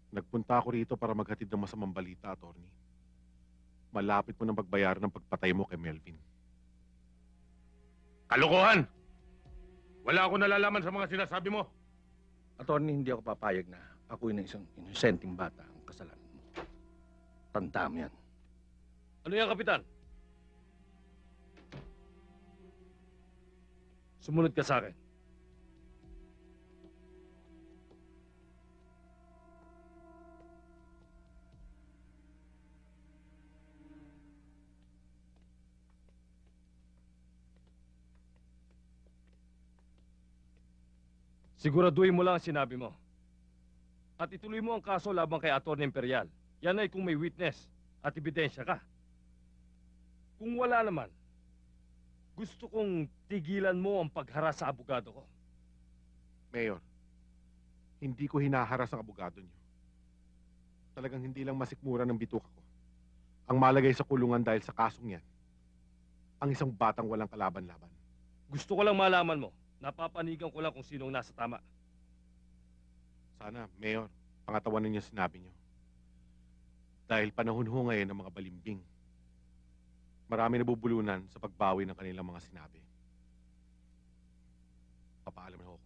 Speaker 6: Nagpunta ako rito para maghatid ng masamang balita, attorney. Malapit mo nang pagbayaran ng pagpatay mo kay Melvin.
Speaker 3: Kalokohan! Wala akong nalalaman sa mga sinasabi mo.
Speaker 11: Attorney, hindi ako papayag na ako'y na isang inosenteng bata ang kasalanan mo. Tanda mo yan.
Speaker 2: Ano yan, Kapitan? Sumunod ka sa akin. Siguraduhin mo lang ang sinabi mo. At ituloy mo ang kaso labang kay Atty. Imperial. Yan ay kung may witness at ebidensya ka. Kung wala naman, gusto kong tigilan mo ang pagharas sa abogado ko.
Speaker 6: Mayor, hindi ko hinaharas ang abogado niyo. Talagang hindi lang masikmura ng bituka ko. Ang malagay sa kulungan dahil sa kasong yan, ang isang batang walang kalaban-laban.
Speaker 2: Gusto ko lang malaman mo. Napapanigan ko lang kung sinong nasa tama.
Speaker 6: Sana, Mayor, pangatawanan niyo sinabi niyo. Dahil panahon ho ngayon ng mga balimbing. Marami nabubulunan sa pagbawi ng kanilang mga sinabi. Papaalam na ho ako.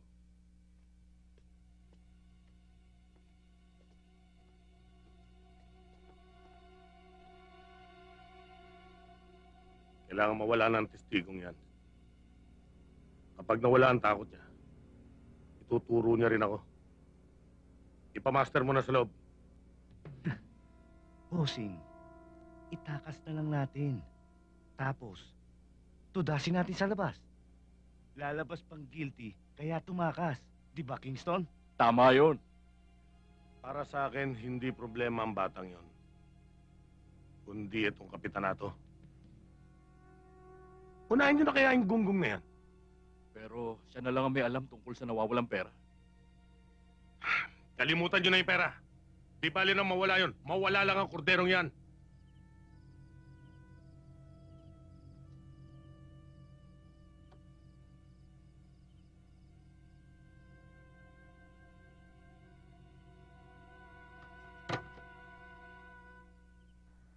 Speaker 3: Kailangan mawala na ang testigong yan. Kapag nawala ang takot niya, ituturo niya rin ako. Ipamaster mo na sa loob.
Speaker 8: Bossing, itakas na lang natin. Tapos, tudasin natin sa labas. Lalabas pang guilty, kaya tumakas. Di ba, Kingston?
Speaker 2: Tama yun.
Speaker 3: Para sa akin, hindi problema ang batang yon. Kundi itong kapitanato. Unahin niyo na kaya yung gunggong na yan.
Speaker 2: Pero siya na lang ang may alam tungkol sa nawawalang pera.
Speaker 3: Kalimutan niyo na yung pera. Di bali na mawala yun. Mawala lang ang korderong yan.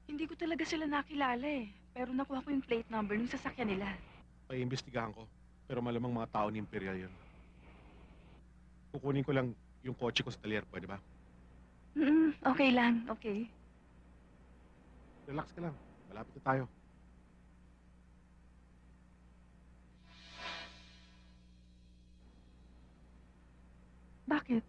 Speaker 7: Hindi ko talaga sila nakilala eh. Pero nakuha ko yung plate number ng sasakyan nila.
Speaker 6: Paiimbestigahan ko, pero malamang mga tao ni Imperial yun. Kukunin ko lang yung kotse ko sa talyer, pwede ba?
Speaker 7: Okay lang, okay.
Speaker 6: Relax ka lang, malapit na tayo.
Speaker 7: Bakit?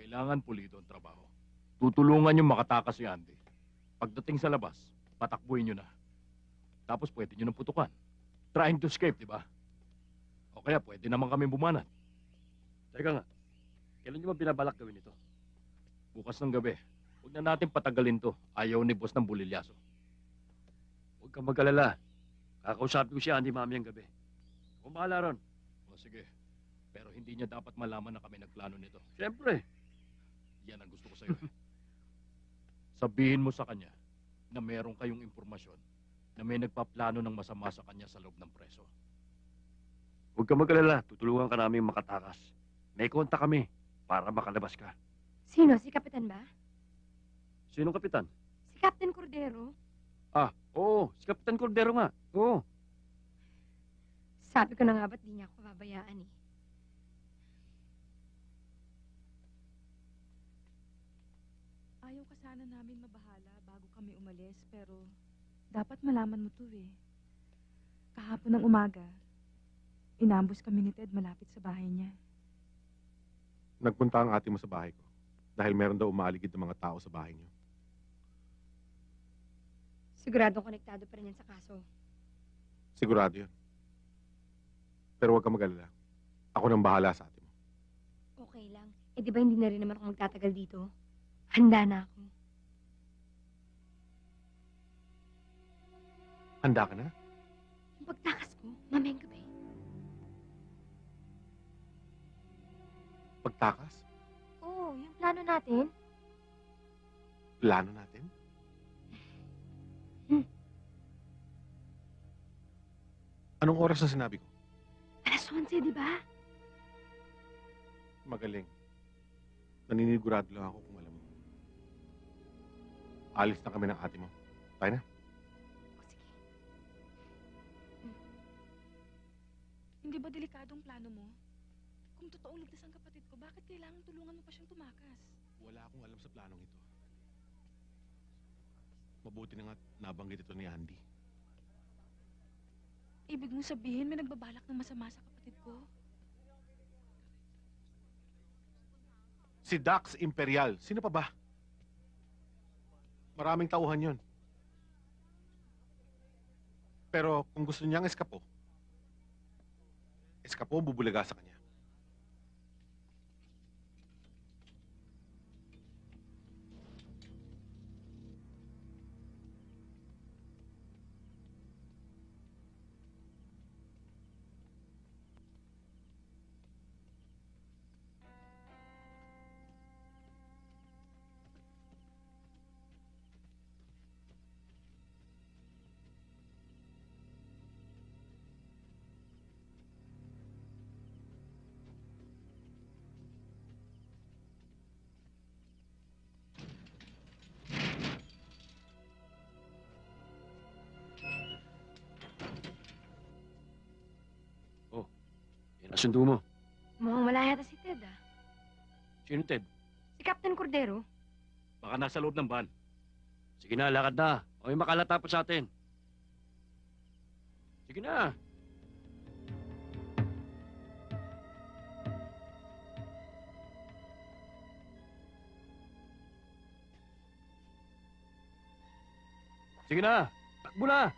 Speaker 2: Kailangan pulido ang trabaho. Tutulungan yung makatakas si Andy. Pagdating sa labas, patakbuhin nyo na. Tapos pwede nyo nang putukan. Trying to escape, di ba? O kaya pwede naman kami bumanat. Teka nga, kailan nyo ba binabalak gawin ito? Bukas ng gabi. Huwag na natin patagalin to. Ayaw ni boss ng bulilyaso. Huwag kang mag-alala. Kakausapin ko si Andy mamayang gabi. Kung bahala ron. O sige. Pero hindi niya dapat malaman na kami nagplano nito. Siyempre. Yan ang gusto ko sa'yo. Sabihin mo sa kanya na meron kayong impormasyon na may nagpaplano ng masama sa kanya sa loob ng preso.
Speaker 12: Huwag ka mag-alala. Tutulungan ka namin makatakas. May kontak kami para makalabas ka.
Speaker 4: Sino? Si Kapitan ba?
Speaker 12: Sinong kapitan?
Speaker 4: Si Captain Cordero.
Speaker 12: Ah, oo. Si Kapitan Cordero nga. Oo.
Speaker 4: Sabi ko na nga ba't di niya ako babayaan eh.
Speaker 7: Ayaw ka sana namin mabahala bago kami umalis, pero dapat malaman mo to eh. Kahapon ng umaga, inambus kami ni Ted malapit sa bahay niya.
Speaker 6: Nagpunta ang ate mo sa bahay ko dahil meron daw umaaligid ng mga tao sa bahay niyo.
Speaker 4: Siguradong konektado pa rin yan sa kaso.
Speaker 6: Sigurado yun. Pero huwag ka mag-alala. Ako nang bahala sa ate mo.
Speaker 4: Okay lang. Eh di ba hindi na rin naman ako magtatagal dito? Handa na ako.
Speaker 6: Handa ka na?
Speaker 4: Yung pagtakas ko, mamayang gabi.
Speaker 6: Pagtakas?
Speaker 4: Oo, yung plano natin.
Speaker 6: Plano natin? Anong oras na sinabi ko?
Speaker 4: Alas 11, di ba?
Speaker 6: Magaling. Naninigurado lang ako kung alam mo. Alis na kami ng ate mo. Tayo na.
Speaker 4: O, sige.
Speaker 7: Hindi ba delikadong plano mo? Kung totoong ligtas ang kapatid ko, bakit kailangan tulungan mo pa siyang tumakas?
Speaker 6: Wala akong alam sa planong ito. Mabuti na nga nabanggit ito ni Andy.
Speaker 7: Ibig mong sabihin may nagbabalak ng masama sa kapatid ko?
Speaker 6: Si Dax Imperial. Sino pa ba? Maraming tauhan yun. Pero kung gusto niyang eskapo bubulaga sa kanya.
Speaker 12: Nasundo mo.
Speaker 4: Mukhang wala yata si Ted ah.
Speaker 12: Sino Ted?
Speaker 4: Si Captain Cordero.
Speaker 2: Baka nasa loob ng van. Sige na, lakad na. O may makalata pa sa atin. Sige na. Sige na. Takbo na.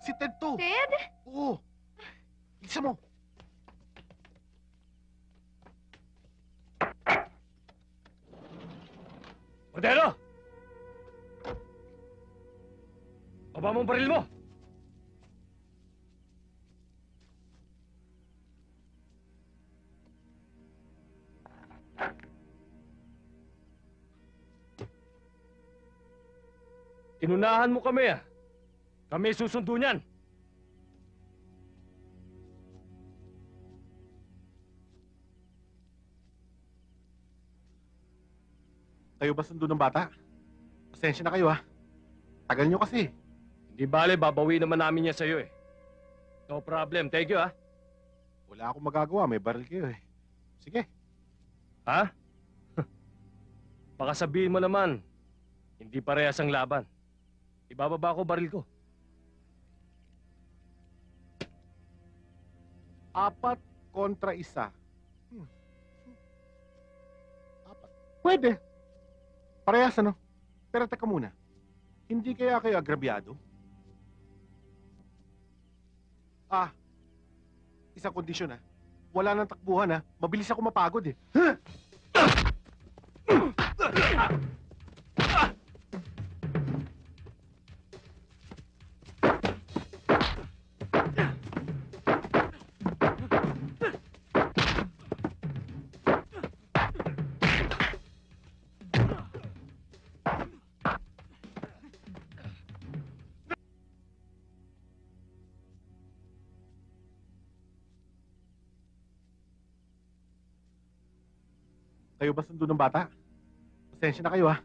Speaker 5: Si Ted to!
Speaker 4: Ted?
Speaker 5: Oo! Bilisan mo!
Speaker 2: Cordero! Baba mo ang baril mo! Inunahan mo kami ah. Kami susundo niyan.
Speaker 6: Kayo ba sundo ng bata? Pasensya na kayo, ha? Tagal nyo kasi.
Speaker 2: Hindi bale, babawi naman namin yan sa'yo eh. No problem. Thank you ah.
Speaker 6: Wala akong magagawa. May baril kayo, eh. Sige.
Speaker 2: Ha? Baka sabihin mo naman, hindi parehas ang laban. Ibababa ko baril ko.
Speaker 6: 4 kontra 1. 4. Pwede. Parehas, ano? Pero teka muna. Hindi kaya kayo agrabyado? Isang kondisyon, ha? Wala nang takbuhan, ha? Mabilis ako mapagod, eh. Kayo ba sundo ng bata? Pasensya na kayo, ha?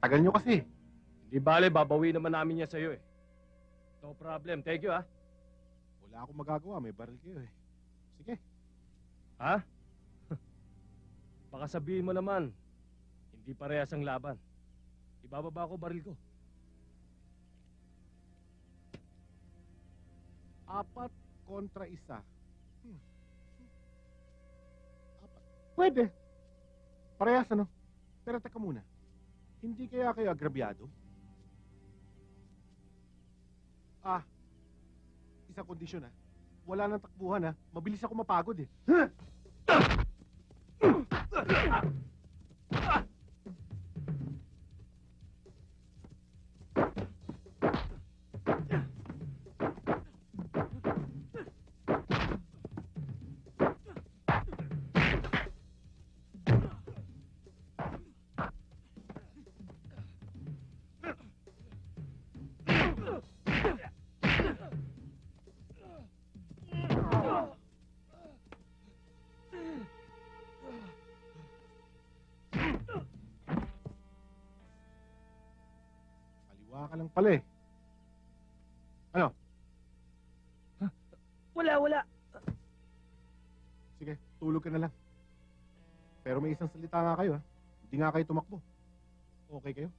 Speaker 6: Tagal nyo kasi.
Speaker 2: Hindi bale, babawi naman namin yan sa'yo eh. No problem. Thank you ah.
Speaker 6: Wala akong magagawa. May baril kayo, eh. Sige.
Speaker 2: Ha? Baka sabihin mo naman, hindi parehas ang laban. Ibababa ko baril ko.
Speaker 6: 4 kontra 1. 4. Pwede. Parehas, ano? Pero teka muna. Hindi kaya kayo agrabyado? Isang kondisyon, ha? Wala nang takbuhan, ha? Mabilis ako mapagod, eh. Kaliwa ka lang pala, eh. Ano?
Speaker 9: Wala.
Speaker 6: Sige, tulog ka na lang. Pero may isang salita nga kayo, ha? Hindi nga kayo tumakbo. Okay kayo?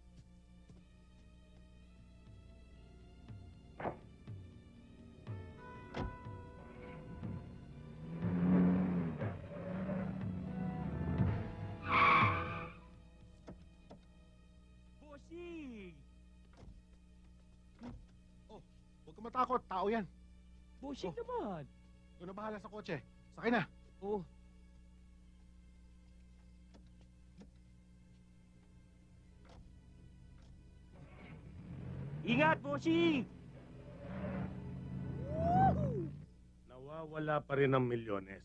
Speaker 9: Bossing!
Speaker 6: Huwag ka matakot, tao yan.
Speaker 9: Bossing naman.
Speaker 6: Ikaw na bahala sa kotse. Sakay na.
Speaker 9: Oh. Ingat, bossing!
Speaker 3: Nawawala pa rin ang milyones.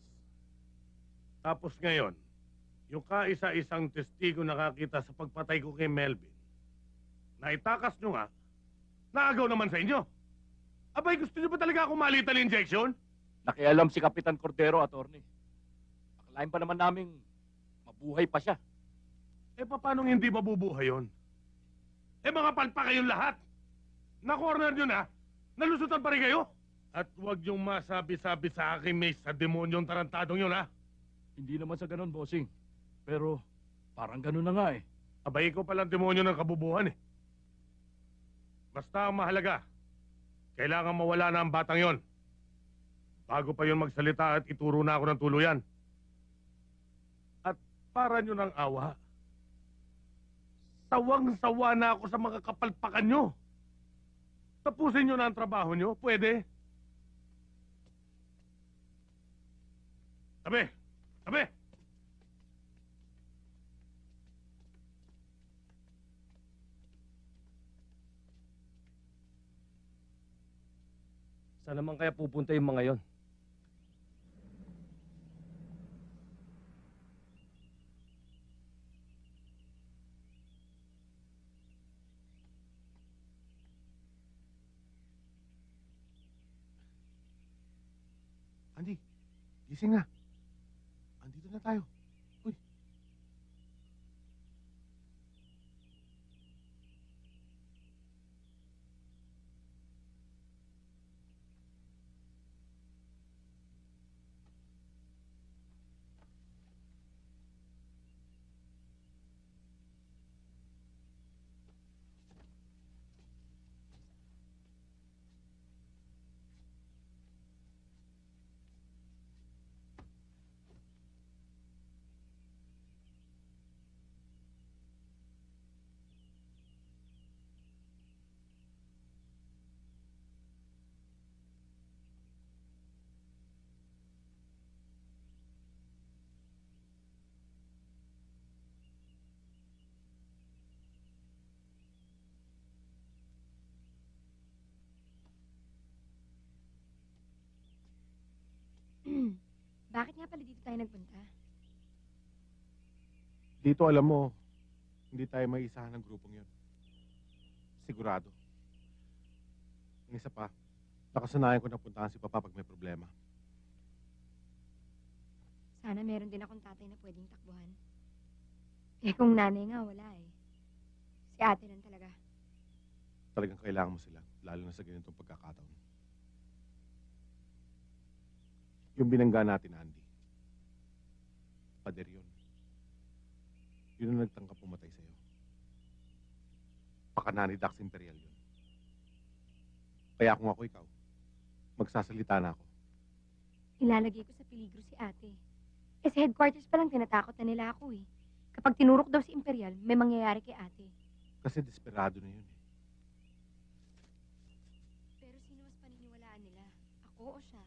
Speaker 3: Tapos ngayon, yung kaisa-isang testigo nakakita sa pagpatay ko kay Melvin, na itakas nyo nga, naagaw naman sa inyo. Abay, gusto nyo ba talaga akong malitan injection?
Speaker 2: Nakialam si Kapitan Cordero, attorney. Akalain pa naman naming mabuhay pa siya.
Speaker 3: Eh, paano hindi mabubuhay yun? Eh, mga palpa kayong lahat! Na-corner nyo na? Nalusutan pa rin kayo? At huwag yung masabi-sabi sa akin may sa demonyong tarantadong yun, ha?
Speaker 2: Hindi naman sa ganun, bossing. Pero parang ganun na nga eh.
Speaker 3: Abay ko palang demonyo ng kabubuhan, eh. Basta ang mahalaga, kailangan mawala na ang batang yon. Bago pa yon magsalita at ituro na ako ng tuluyan. At para nyo ng awa, sawang-sawa na ako sa mga kapalpakan nyo. Tapusin nyo na ang trabaho nyo, pwede? Tabi! Tabi!
Speaker 12: Saan naman kaya pupunta yung mga yon?
Speaker 6: Andy, gising na. Andito na tayo. Uy.
Speaker 4: Bakit nga pala dito tayo nagpunta?
Speaker 6: Dito alam mo, hindi tayo maisahan ng grupong yun. Sigurado. Ang isa pa, nakasanayan ko na puntahan si Papa pag may problema.
Speaker 4: Sana meron din akong tatay na pwedeng takbuhan. Eh kung nanay nga, wala eh. Si ate lang talaga.
Speaker 6: Talagang kailangan mo sila, lalo na sa ganitong pagkakataon. Yung binangga natin, Andy. Pader yun. Yun ang nagtangkap pumatay sa'yo. Pakanani Dax Imperial yun. Kaya kung ako ikaw, magsasalita na ako.
Speaker 4: Ilalagay ko sa peligro si ate. Eh sa headquarters pa lang tinatakot na nila ako eh. Kapag tinurok daw si Imperial, may mangyayari kay ate.
Speaker 6: Kasi desperado na yun eh.
Speaker 4: Pero sino mas paniniwalaan nila? Ako o siya?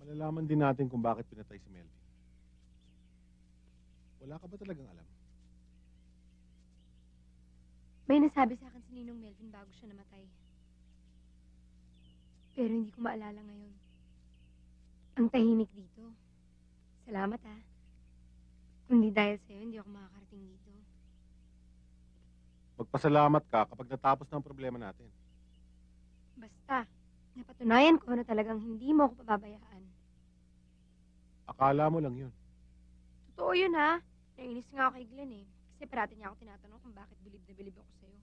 Speaker 6: Malalaman din natin kung bakit pinatay si Melvin. Wala ka ba talagang alam?
Speaker 4: May nasabi sa akin si Ninong Melvin bago siya namatay. Pero hindi ko maalala ngayon. Ang tahimik dito. Salamat ah. Kung di dahil sa'yo, hindi ako makakarating dito.
Speaker 6: Magpasalamat ka kapag natapos na ang problema natin.
Speaker 4: Basta, napatunayan ko na talagang hindi mo ako pababayaan.
Speaker 6: Akala mo lang yun.
Speaker 4: Totoo yun ha. Nainis nga ako kay Glenn eh. Kasi parati niya ako tinatanong kung bakit bilib na bilib ako sa'yo.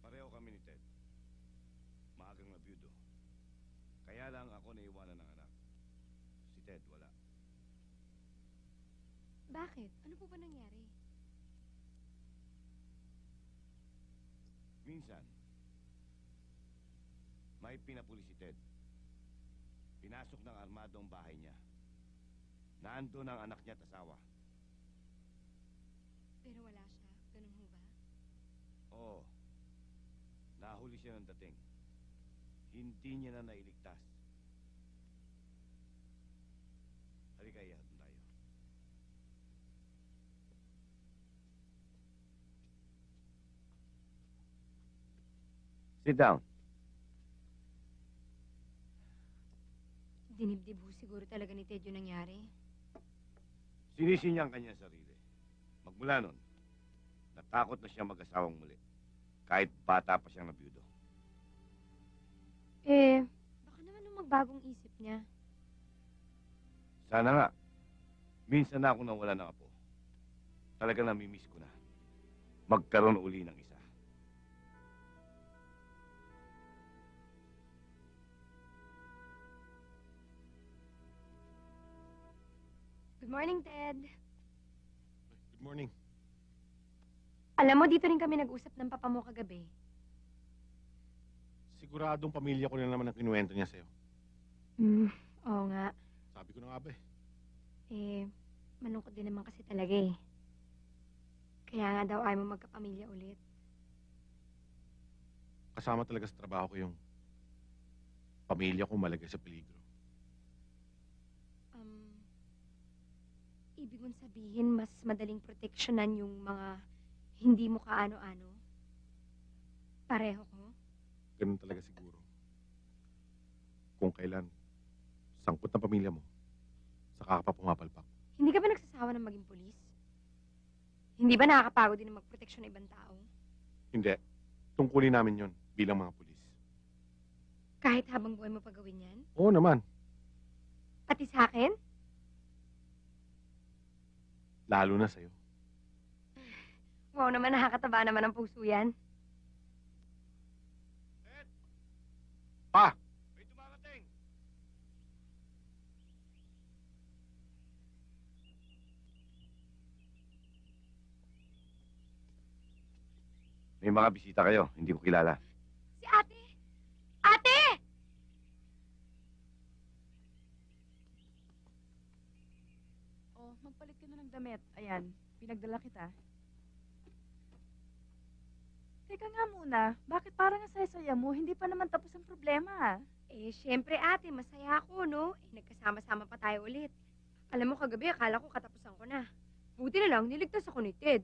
Speaker 11: Pareho kami ni Ted. Maagang nabiyudo. Kaya lang ako naiwanan ng anak. Si Ted wala.
Speaker 4: Bakit? Ano po ba nangyari?
Speaker 11: Minsan, may pinapuli si Ted. Pinasok ng armado ang bahay niya. Naandun ang anak niya at asawa.
Speaker 4: Pero wala siya. Ganun ho ba?
Speaker 11: Oo. Nahuli siya ng dating. Hindi niya na nailigtas. Halika, ihatid tayo. Sit down.
Speaker 4: Dinibdib ho siguro talaga ni Ted yung nangyari.
Speaker 11: Sinisi niya ang kanyang sarili. Magmula nun, natakot na siya mag-asawang muli. Kahit bata pa siyang nabiyudo.
Speaker 4: Baka naman nung magbagong isip niya.
Speaker 12: Sana nga. Minsan na ako nawala ng apo. Talaga namimiss ko na. Magkaroon uli ng isa.
Speaker 4: Good morning, Ted.
Speaker 6: Good morning.
Speaker 4: Alam mo, dito rin kami nag-usap ng papa mo kagabi.
Speaker 6: Siguradong pamilya ko na naman ang kinuwento niya sa'yo.
Speaker 4: Oo nga.
Speaker 6: Sabi ko na nga ba eh.
Speaker 4: Malungkot din naman kasi talaga eh. Kaya nga daw ayaw mo magkapamilya ulit.
Speaker 6: Kasama talaga sa trabaho ko yung pamilya ko malagay sa peligro.
Speaker 4: Ibig mong sabihin, mas madaling proteksyonan yung mga hindi mo kaano-ano? Pareho ko?
Speaker 6: Ganun talaga siguro. Kung kailan sangkot ng pamilya mo, saka ka pa pumapalpak.
Speaker 4: Hindi ka ba nagsasawa ng maging pulis? Hindi ba nakakapagod din ang magproteksyon ng ibang tao?
Speaker 6: Hindi. Tungkulin namin yon bilang mga pulis.
Speaker 4: Kahit habang buhay mo pagawin yan?
Speaker 6: Oo naman.
Speaker 4: Pati sa akin?
Speaker 6: Lalo na sa'yo.
Speaker 4: Wow naman, nakakataba naman ang puso yan.
Speaker 6: Pa!
Speaker 12: May dumarating! May mga bisita kayo. Hindi ko kilala.
Speaker 4: Si ate! Ate!
Speaker 7: Oh, magpalit ka na ng damit. Ayan, pinagdala kita. Teka nga muna, bakit parang ang saya-saya mo? Hindi pa naman tapos ang problema.
Speaker 4: Siyempre ate, masaya ako, no? Nagkasama-sama pa tayo ulit. Alam mo, kagabi, akala ko katapusan ko na. Buti na lang, niligtas ako ni Ted.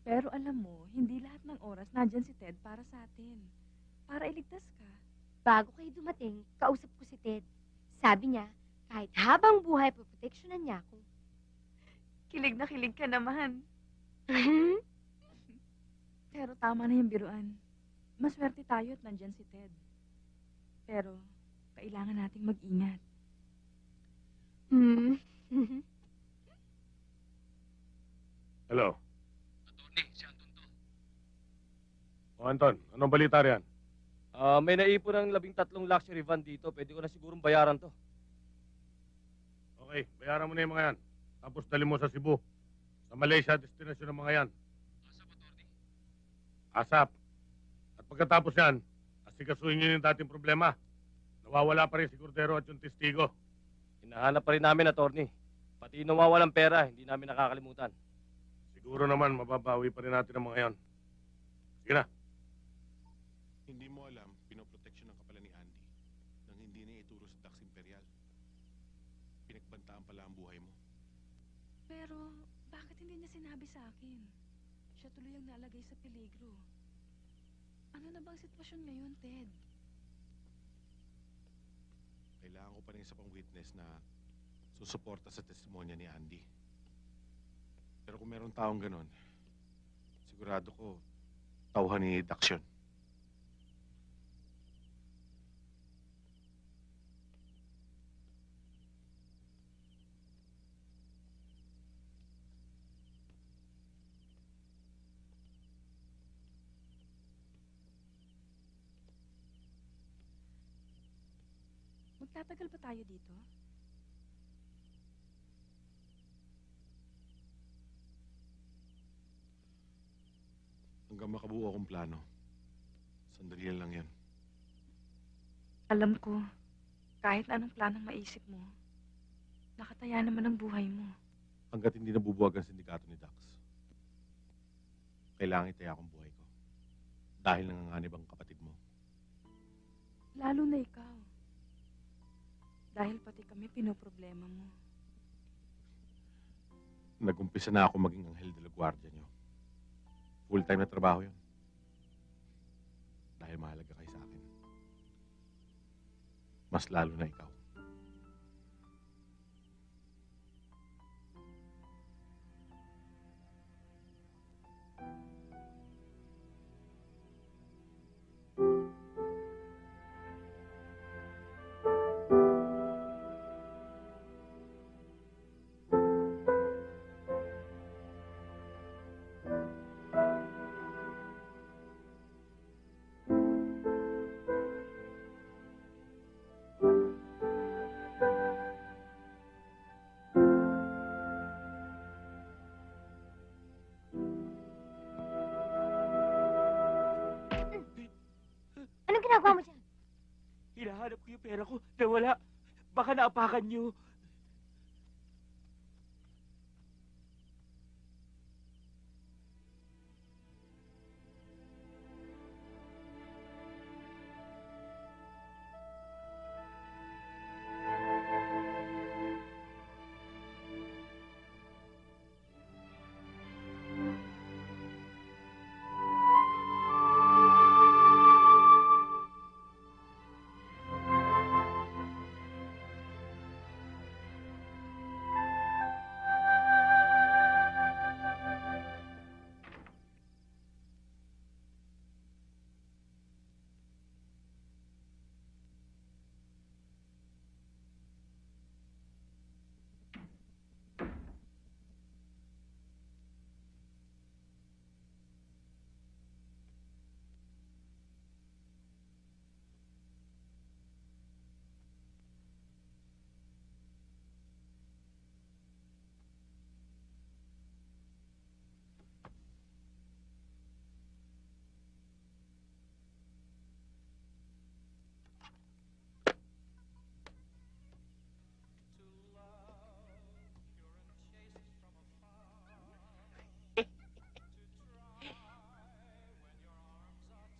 Speaker 7: Pero alam mo, hindi lahat ng oras nandyan si Ted para sa atin. Para iligtas ka.
Speaker 4: Bago kayo dumating, kausap ko si Ted. Sabi niya, kahit habang buhay, poproteksyonan niya ako.
Speaker 7: Kilig na kilig ka naman. Pero tama na yung biruan. Maswerte tayo at nandyan si Ted. Pero, kailangan nating mag-ingat.
Speaker 3: Hello.
Speaker 2: Attorney, si Anton to.
Speaker 3: O Anton, anong balita riyan?
Speaker 9: May naipon ng 13 luxury van dito. Pwede ko na sigurong bayaran to.
Speaker 3: Okay, bayaran mo na yung mga yan. Tapos dali mo sa Cebu. Sa Malaysia, destinasyon ng mga yan.
Speaker 2: Asap, attorney.
Speaker 3: ASAP. At pagkatapos yan, asikasuhin nyo yung dating problema. Nawawala pa rin si Cordero at yung testigo.
Speaker 9: Hinahanap pa rin namin, attorney. Pati yung nawawalang pera, hindi namin nakakalimutan.
Speaker 3: Siguro naman, mababawi pa rin natin ang mga yan. Sige na.
Speaker 6: Hindi mo alam, pinoproteksyon ng kapala ni Andy nang hindi niya ituro sa Dax Imperial. Pinagbantaan pala ang buhay mo.
Speaker 7: Pero, bakit hindi niya sinabi sa akin? Siya tuloy ang nalagay sa peligro. Ano na bang sitwasyon ngayon, Ted?
Speaker 6: Kailangan ko pa rin isa pang witness na susuporta sa testimonya ni Andy. Pero kung meron taong ganon, sigurado ko, tauhan ni Dax yun.
Speaker 7: Magtatagal pa tayo dito?
Speaker 6: Hanggang makabuo akong plano. Sandali lang yan.
Speaker 7: Alam ko, kahit anong planong maisip mo, nakataya naman ang buhay mo.
Speaker 6: Hanggat hindi nabubuwag ang sindikato ni Dax, kailangan itaya akong buhay ko. Dahil nanganganib ang kapatid mo.
Speaker 7: Lalo na ikaw. Dahil pati kami pinoproblema mo.
Speaker 6: Nag-umpisa na ako maging anghel de la guardia niyo. Full-time na trabaho yun. Dahil mahalaga kayo sa akin. Mas lalo na ikaw.
Speaker 9: Hinahanap ko yung pera ko. Nawala. Baka naapakan niyo.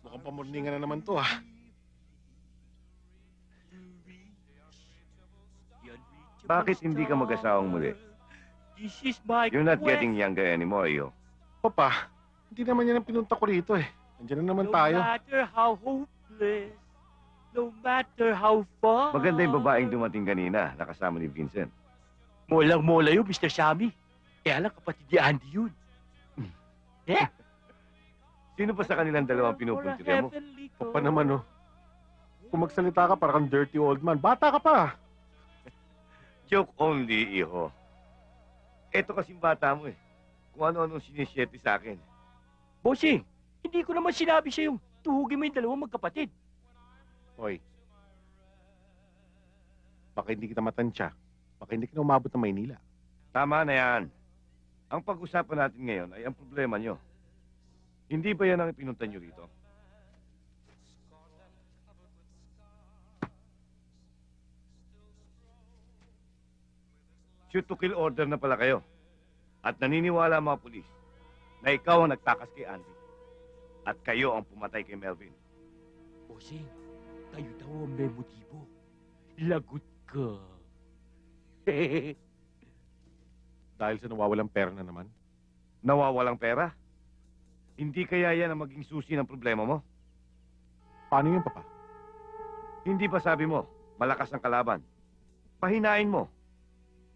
Speaker 6: Mukhang pamurningan na naman to, ah.
Speaker 8: Bakit hindi ka mag-asawang muli?
Speaker 9: This is my
Speaker 8: You're not
Speaker 9: quest.
Speaker 8: getting younger anymore, yo.
Speaker 6: Papa, hindi naman yan ang pinunta ko rito, eh. Andiyan na naman tayo.
Speaker 9: No matter how hopeless, no matter how far.
Speaker 8: Maganda yung babaeng dumating kanina, nakasama ni Vincent.
Speaker 9: Molang-mola yun, Mr. Sammy. Kaya lang kapatid ni Andy yun. Eh?
Speaker 8: Sino pa sa kanilang dalawang pinupuntira mo?
Speaker 6: Papa naman, oh. Kung magsalita ka, parang dirty old man. Bata ka pa.
Speaker 8: Joke only, iho. Eto kasing bata mo, eh. Kung ano-anong sinisyete sa akin.
Speaker 9: Bossing, hindi ko naman sinabi sa'yo. Tuhugin mo yung dalawang magkapatid.
Speaker 6: Hoy. Baka hindi kita matansya. Baka hindi ka na umabot ng Maynila.
Speaker 8: Tama na yan. Ang pag-usapan natin ngayon ay ang problema nyo. Hindi ba yan ang pinunta nyo rito? Shoot to kill order na pala kayo. At naniniwala ang mga pulis na ikaw ang nagtakas kay Andy. At kayo ang pumatay kay Melvin.
Speaker 9: Bossing, kayo daw ang may motibo. Lagot ka.
Speaker 6: Dahil sa nawawalang pera na naman.
Speaker 8: Nawawalang pera? Hindi kaya yan ang maging susi ng problema mo?
Speaker 6: Paano yun, Papa?
Speaker 8: Hindi ba sabi mo, malakas ang kalaban? Pahinain mo.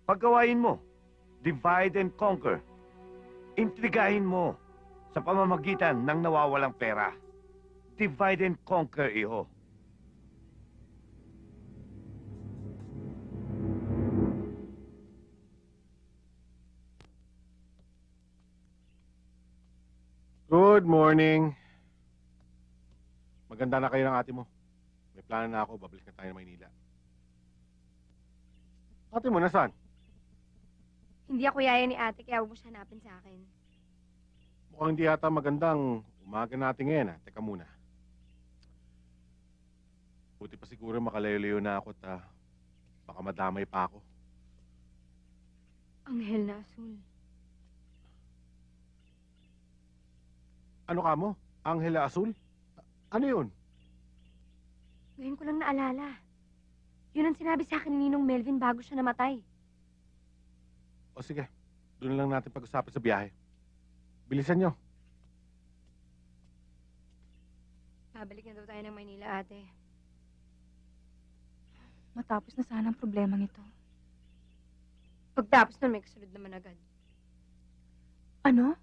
Speaker 8: Paggawain mo. Divide and conquer. Intrigahin mo sa pamamagitan ng nawawalang pera. Divide and conquer, iho.
Speaker 6: Good morning. Maganda na kayo ng ate mo. May plano na ako, babalik na tayo ng Maynila. Ate mo, nasaan?
Speaker 4: Hindi ako yaya ni ate, kaya huwag mo siya hanapin sa akin.
Speaker 6: Mukhang hindi yata magandang umaga natin ngayon, ah. Teka muna. Buti pa siguro makalayo-layo na ako at baka madamay pa ako.
Speaker 4: Anghel na asul.
Speaker 6: Ano ka mo? Anghela Azul? Ano yun?
Speaker 4: Ngayon ko lang naalala. Yun ang sinabi sa akin ni Ninong Melvin bago siya namatay.
Speaker 6: O sige, doon na lang natin pag-usapan sa biyahe. Bilisan nyo.
Speaker 4: Babalik na daw tayo ng Maynila, ate.
Speaker 7: Matapos na sana ang problemang ito.
Speaker 4: Pagtapos nun, may kasunod naman agad.
Speaker 7: Ano?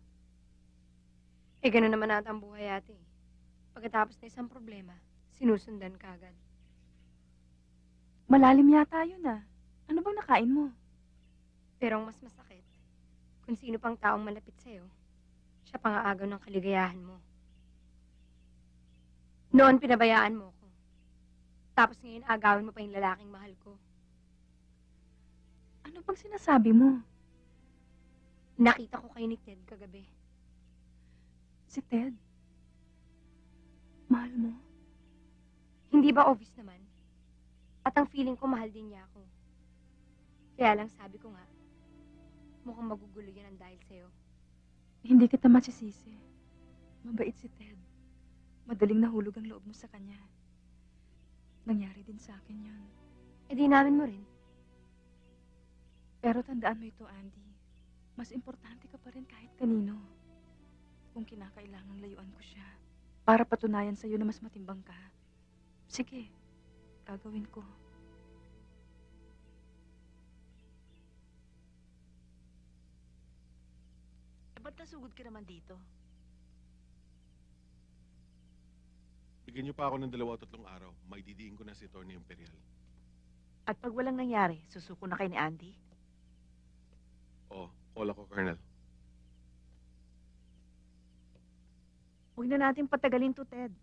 Speaker 4: Eh, gano'n naman ata ang buhay, ate. Pagkatapos na isang problema, sinusundan ka agad.
Speaker 7: Malalim yata yun ah. Ano bang nakain mo?
Speaker 4: Pero ang mas masakit, kung sino pang taong malapit sa'yo, siya pang aagaw ng kaligayahan mo. Noon pinabayaan mo ko. Tapos ngayon agawin mo pa yung lalaking mahal ko.
Speaker 7: Ano bang sinasabi mo?
Speaker 4: Nakita ko kay ni Ted kagabi.
Speaker 7: Si Ted? Mahal mo?
Speaker 4: Hindi ba obvious naman? At ang feeling ko, mahal din niya ako. Kaya lang sabi ko nga, mukhang magugulo yan ang dahil sa'yo.
Speaker 7: Hindi kita masisisi. Mabait si Ted. Madaling nahulog ang loob mo sa kanya. Nangyari din sa akin yun.
Speaker 4: Eh di namin mo rin.
Speaker 7: Pero tandaan mo ito, Andy. Mas importante ka pa rin kahit kanino. Kung kinakailangang layuan ko siya, para patunayan sa'yo na mas matimbang ka, sige, gagawin ko.
Speaker 10: Ba't nasugod ka naman dito?
Speaker 6: Bigyan niyo pa ako ng 2 o 3 araw. Maididiin ko na si Atty. Imperial.
Speaker 10: At pag walang nangyari, susuko na kay ni Andy?
Speaker 6: Oo, call ako, Colonel.
Speaker 10: Huwag na natin patagalin to, Ted.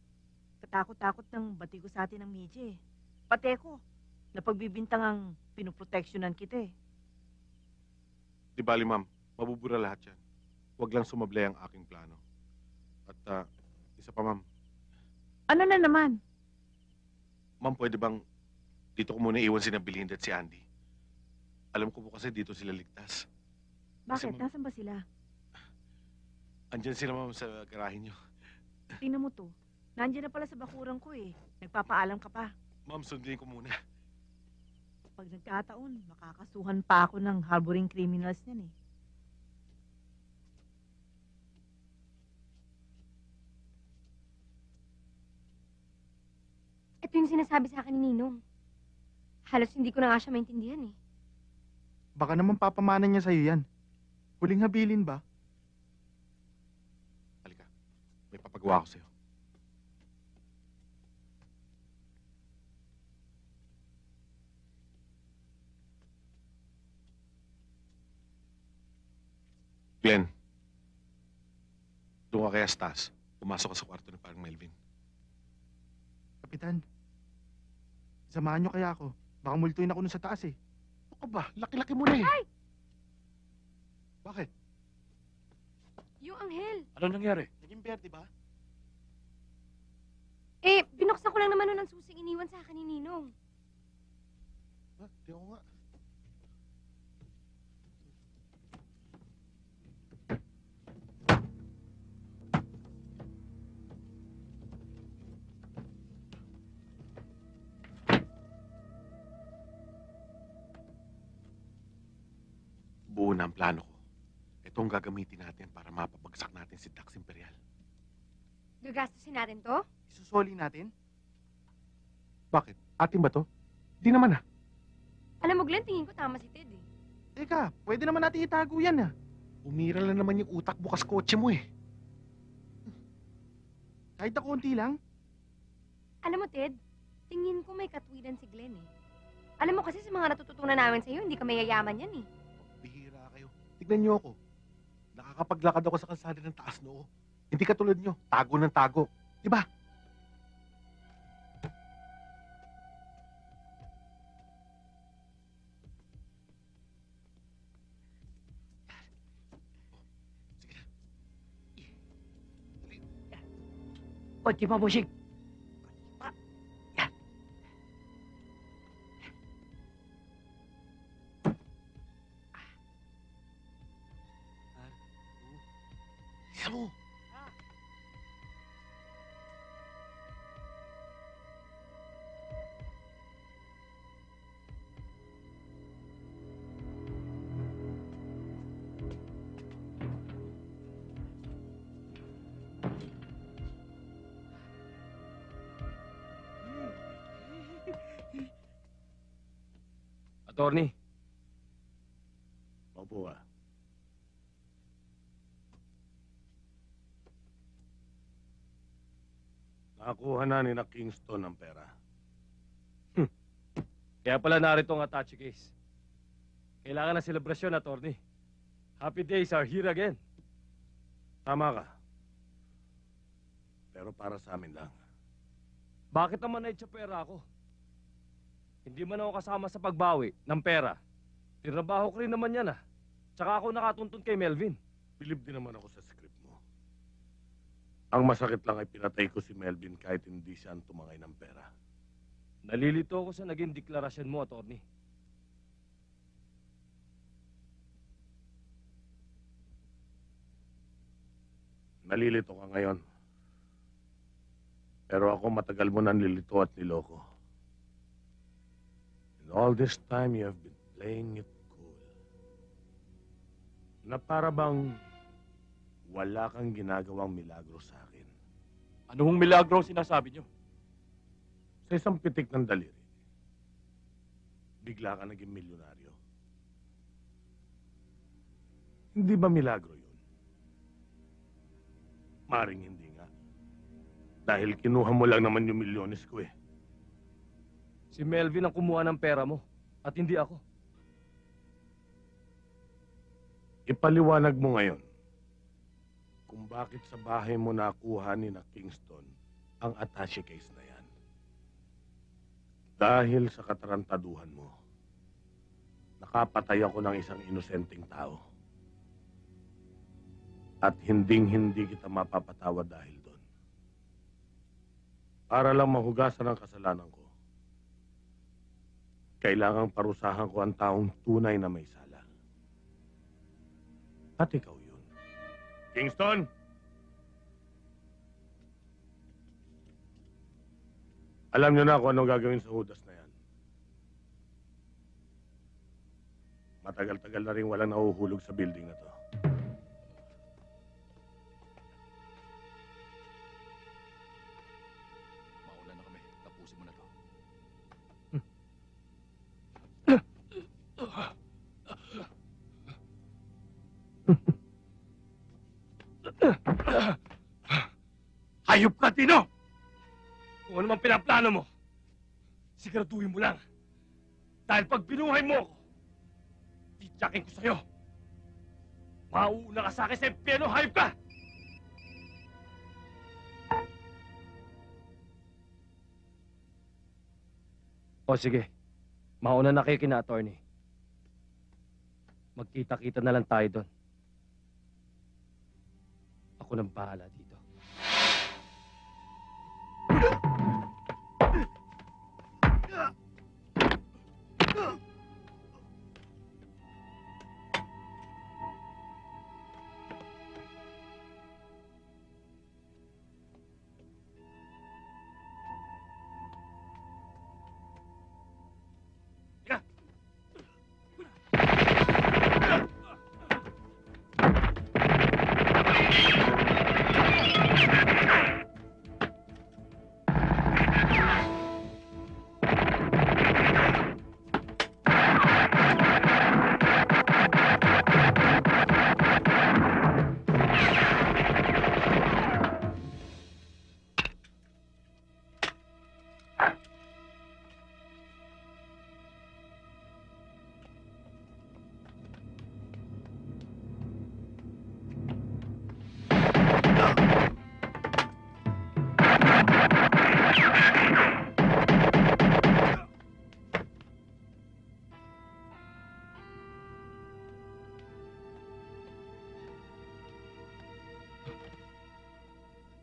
Speaker 10: Katakot-takot ng batigo sa atin ng media eh. Pati ko, napagbibintang ang pinoproteksyonan kita eh.
Speaker 6: Di bali, ma'am. Mabubura lahat yan. Huwag lang sumablay ang aking plano. At isa pa, ma'am.
Speaker 10: Ano na naman?
Speaker 6: Ma'am, pwede bang dito ko muna iwan si Belinda at si Andy? Alam ko po kasi dito sila ligtas.
Speaker 10: Bakit?
Speaker 6: Kasi,
Speaker 10: Nasaan ba sila?
Speaker 6: Andyan sila, ma'am, sa garahe niyo.
Speaker 10: Tingnan mo to. Nandiyan na pala sa bakuran ko eh. Nagpapaalam ka pa.
Speaker 6: Ma'am, sundin ko muna.
Speaker 10: Pag nagkataon, makakasuhan pa ako ng harboring criminals niyan eh.
Speaker 4: Ito yung sinasabi sa akin ni Ninong. Halos hindi ko na nga siya maintindihan eh.
Speaker 5: Baka naman papamanan niya sa'yo yan. Huling habilin ba?
Speaker 6: Halika. May papagawa ko sa'yo. Glenn, doon ka kaya sa taas. Pumasok ka sa kwarto ni parang Melvin.
Speaker 5: Kapitan, samahan niyo kaya ako. Baka multuin ako nun sa taas eh.
Speaker 6: Ano ka ba? Laki-laki mo na eh.
Speaker 4: Ay!
Speaker 6: Bakit?
Speaker 4: Yung anghel.
Speaker 2: Ano nangyari?
Speaker 5: Naging berde ba?
Speaker 4: Eh, binuksan ko lang naman nun ang susing iniwan sa akin ni Ninong.
Speaker 6: Ha? Di ako nga. Buo na ang plano ko. Ito ang gagamitin natin para mapapagsak natin si Dax Imperial.
Speaker 4: Gagastusin natin to?
Speaker 5: Isusoli natin?
Speaker 6: Bakit? Atin ba to? Di naman ah.
Speaker 4: Alam mo, Glenn, tingin ko tama si Ted eh.
Speaker 5: Teka, pwede naman natin itago yan ah.
Speaker 6: Umira lang naman yung utak bukas kotse mo eh.
Speaker 5: Kahit na konti lang.
Speaker 4: Alam mo, Ted, tingin ko may katwiran si Glenn eh. Alam mo kasi sa mga natututunan namin sa'yo, hindi ka mayayaman yan eh.
Speaker 6: Bihira kayo. Tignan niyo ako. Nakakapaglakad ako sa kalsada ng taas noo. Hindi katulad niyo, tago ng tago. Di ba?
Speaker 10: Kotse pa, Busig.
Speaker 6: Isa mo.
Speaker 2: Attorney,
Speaker 3: Opo ah. Nakakuha na ni na Kingston ang pera.
Speaker 2: kaya pala narito ang attache case. Kailangan ng selebrasyon, attorney. Happy days are here again.
Speaker 3: Tama ka. Pero para sa amin lang.
Speaker 2: Bakit naman naitsapera ako? Hindi man ako kasama sa pagbawi ng pera. Tinabaho ko rin naman yan ah. Tsaka ako nakatuntun kay Melvin.
Speaker 3: Bilib din naman ako sa script mo. Ang masakit lang ay pinatay ko si Melvin kahit hindi siya ang tumangay ng pera.
Speaker 2: Nalilito ako sa naging deklarasyon mo, attorney.
Speaker 3: Nalilito ka ngayon. Pero ako matagal mo nang nilito at niloko. And all this time you have been playing it cool. Na para bang wala kang ginagawang milagro sa akin.
Speaker 2: Anong milagro ang sinasabi niyo?
Speaker 3: Sa isang pitik ng daliri, bigla ka naging milyonaryo. Hindi ba milagro yun? Maring hindi nga. Dahil kinuha mo lang naman yung milyones ko eh.
Speaker 2: Si Melvin ang kumuha ng pera mo at hindi ako.
Speaker 3: Ipaliwanag mo ngayon kung bakit sa bahay mo nakuha ni na Kingston ang attache case na yan. Dahil sa katarantaduhan mo, nakapatay ako ng isang inosenteng tao. At hinding-hindi kita mapapatawad dahil doon. Para lang mahugasan ang kasalanan ko, kailangang parusahan ko ang taong tunay na may sala. At ikaw yun. Kingston! Alam niyo na kung anong gagawin sa Judas na yan. Matagal-tagal na rin walang nahuhulog sa building na to.
Speaker 11: Mauna na kami. Tapusin mo na to.
Speaker 2: Hayop ka, Tino! Kung ano man pinaplano mo, siguraduhin mo lang. Dahil pag binuhay mo ako, tityakin ko sa'yo. Mauuna ka sa akin sa impyerno, hayop ka! O sige, mauna na kayo kina attorney. Magkita-kita na lang tayo doon. Ako nang bahala dito.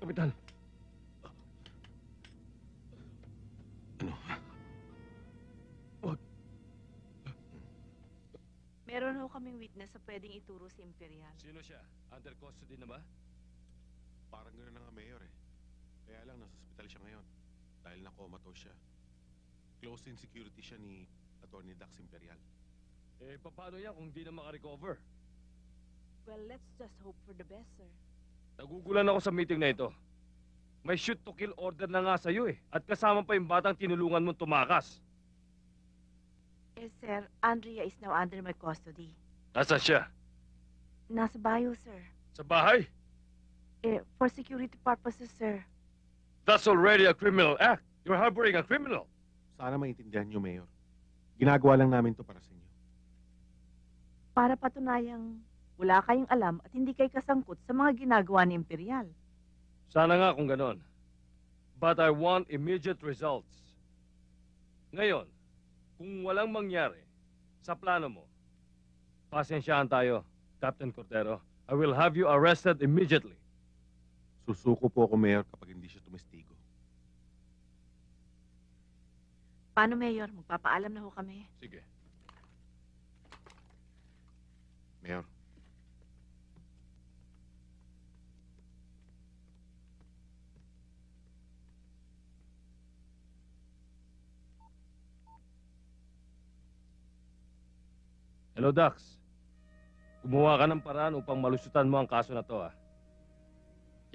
Speaker 2: Kapitan.
Speaker 10: Meron ho kaming witness sa pwedeng ituro si Imperial.
Speaker 2: Sino siya? Under custody na ba?
Speaker 6: Parang gano'n na nga, Mayor eh. Kaya lang, nasa ospital siya ngayon. Dahil na-comatose siya. Close in security siya ni Attorney Dax Imperial.
Speaker 2: Eh, paano yan kung di na makarecover?
Speaker 10: Well, let's just hope for the best, sir.
Speaker 2: Nagugulan ako sa meeting na ito. May shoot to kill order na nga sa'yo eh. At kasama pa yung batang tinulungan mong tumakas.
Speaker 10: Yes, sir. Andrea is now under my custody.
Speaker 2: Nasaan siya?
Speaker 10: Nasa bayo, sir.
Speaker 2: Sa bahay?
Speaker 10: For security purposes, sir.
Speaker 2: That's already a criminal act. You're harboring a criminal.
Speaker 6: Sana maintindihan niyo, Mayor. Ginagawa lang namin to para sa inyo.
Speaker 10: Para patunayang wala kayong alam at hindi kayo kasangkot sa mga ginagawa ni Imperial.
Speaker 2: Sana nga kung ganon. But I want immediate results. Ngayon, kung walang mangyari sa plano mo, pasensyahan tayo, Captain Cordero. I will have you arrested immediately.
Speaker 6: Susuko po ako, Mayor, kapag hindi siya tumestigo.
Speaker 10: Paano, Mayor? Magpapaalam na ho kami.
Speaker 2: Sige.
Speaker 6: Mayor.
Speaker 2: Hello, Dax. Gumawa ka ng paraan upang malusutan mo ang kaso na to, ah.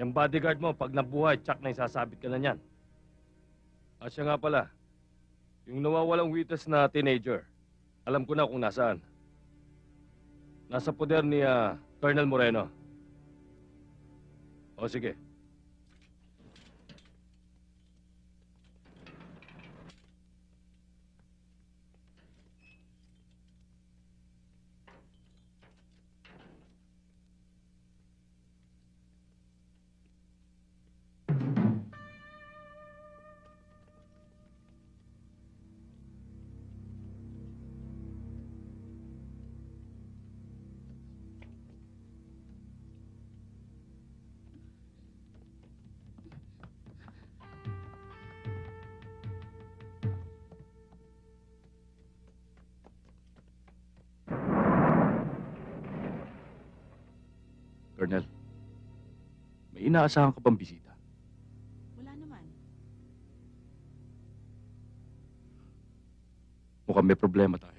Speaker 2: Yung bodyguard mo, pag nabuhay, tsak na isasabit ka na niyan. At siya nga pala, yung nawawalang witness na teenager, alam ko na kung nasaan. Nasa poder ni Colonel Moreno. O sige. Colonel, may inaasahan ka bang bisita?
Speaker 10: Wala naman.
Speaker 2: Mukhang may problema tayo.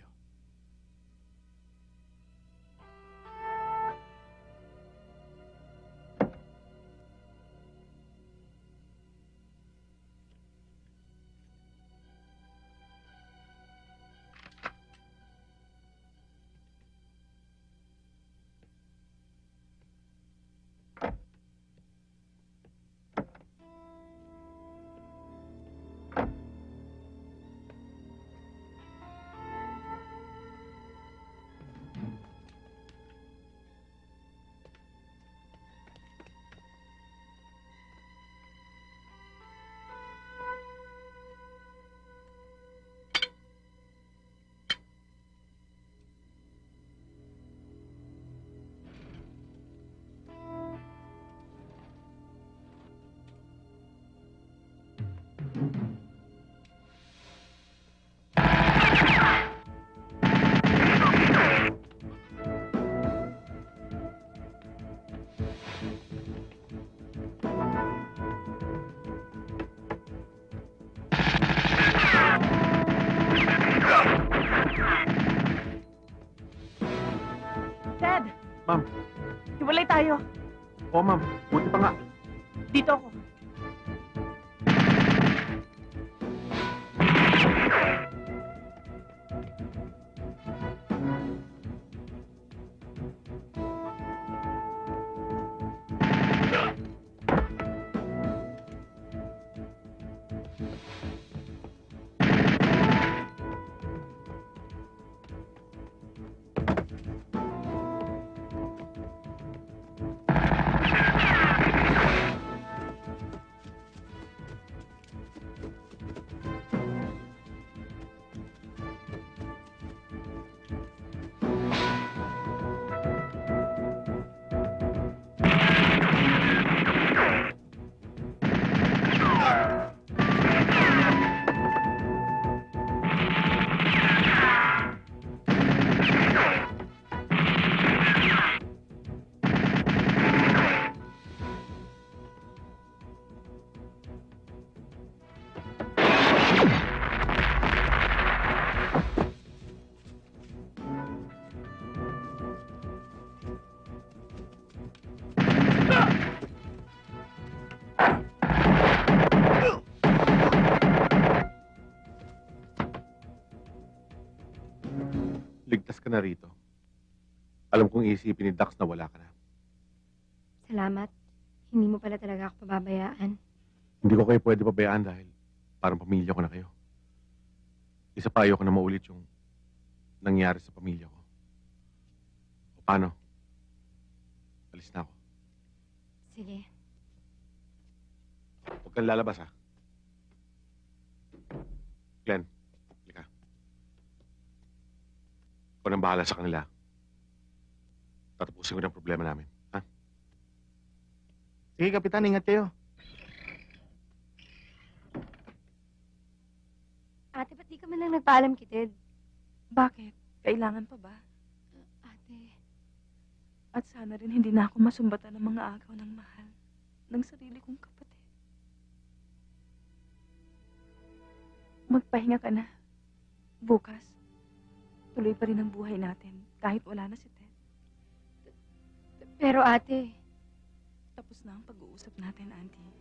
Speaker 10: Ted!
Speaker 6: Ma'am.
Speaker 10: Hiwalay tayo.
Speaker 6: Oo, ma'am. Buti pa nga.
Speaker 10: Dito ako.
Speaker 6: Ligtas ka na rito. Alam kong iisipin ni Dax na wala ka na.
Speaker 4: Salamat. Hindi mo pala talaga ako pababayaan.
Speaker 6: Hindi ko kayo pwede pabayaan dahil parang pamilya ko na kayo. Isa pa ayoko na maulit yung nangyari sa pamilya ko. O paano? Alis na ako.
Speaker 4: Sige.
Speaker 6: Huwag kang lalabas, ha? Glenn, halika. Ikaw nang bahala sa kanila. Tatapusin ko ng problema namin, ha?
Speaker 5: Sige, Kapitan, ingat kayo.
Speaker 4: Ate, ba't di ka man lang nagpaalam kay Ted?
Speaker 7: Bakit? Kailangan pa ba?
Speaker 4: Ate,
Speaker 7: At sana rin hindi na ako masumbatan ng mga agaw ng mahal ng sarili kong kapatid. Magpahinga ka na. Bukas, tuloy pa rin ang buhay natin kahit wala na si Ted.
Speaker 4: pero ate,
Speaker 7: Tapos na ang pag-uusap natin, Auntie.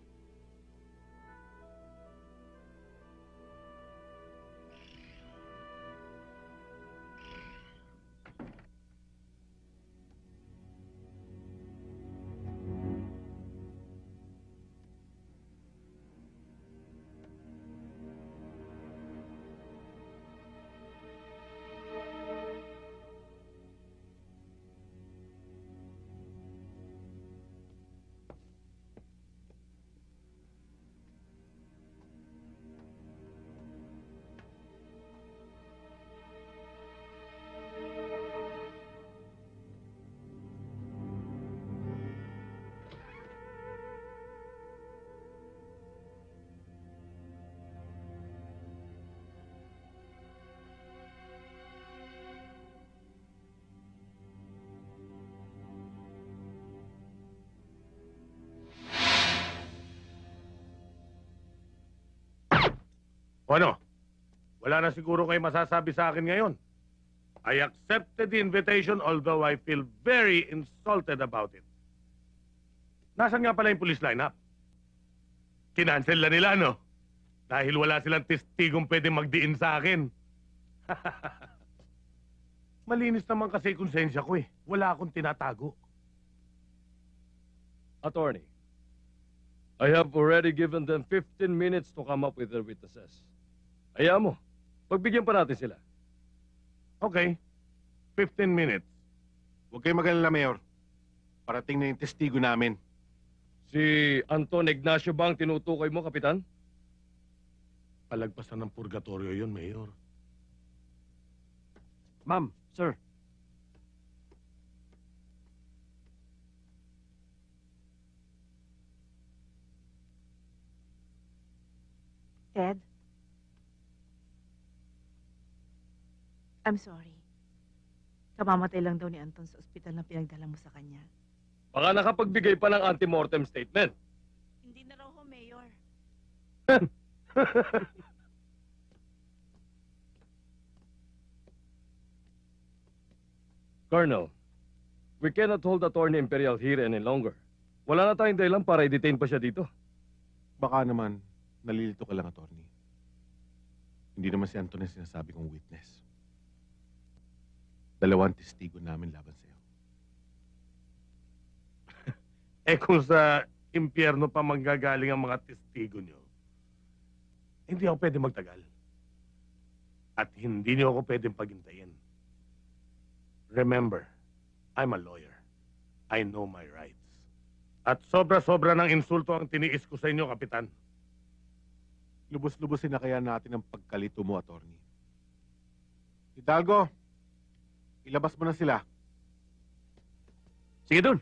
Speaker 3: O ano? Wala na siguro kayo masasabi sa akin ngayon. I accepted the invitation although I feel very insulted about it. Nasaan nga pala yung police lineup? Kinancel na nila, no? Dahil wala silang testigong pwede magdiin sa akin. Malinis naman kasi konsensya ko eh. Wala akong tinatago.
Speaker 2: Attorney, I have already given them 15 minutes to come up with their witnesses. Hayaan mo. Pagbigyan pa natin sila.
Speaker 3: Okay. 15 minutes.
Speaker 6: Huwag kayong mag-alala, Mayor. Parating na yung testigo namin.
Speaker 2: Si Anton Ignacio ba ang tinutukoy mo, Kapitan?
Speaker 3: Palagpasan ng purgatorio yun, Mayor.
Speaker 12: Ma'am, sir.
Speaker 10: Ted? I'm sorry. Kamamatay lang daw ni Anton sa ospital na pinagdala mo sa kanya.
Speaker 2: Baka nakapagbigay pa ng antemortem statement.
Speaker 10: Hindi na raw ho, Mayor.
Speaker 2: Colonel, we cannot hold Attorney Imperial here any longer. Wala na tayong dahilan para i-detain pa siya dito.
Speaker 6: Baka naman, nalilito ka lang, attorney. Hindi naman si Anton ang sinasabi kong witness. 2 testigo namin laban sa'yo.
Speaker 3: Eh kung sa impyerno pa manggagaling ang mga testigo nyo, hindi ako pwede magtagal. At hindi nyo ako pwedeng paghintayin. Remember, I'm a lawyer. I know my rights. At sobra-sobra ng insulto ang tiniis ko sa inyo, Kapitan.
Speaker 6: Lubos-lubosin na kaya natin ang pagkalito mo, attorney. Hidalgo, ilabas mo na sila.
Speaker 12: Sige dun.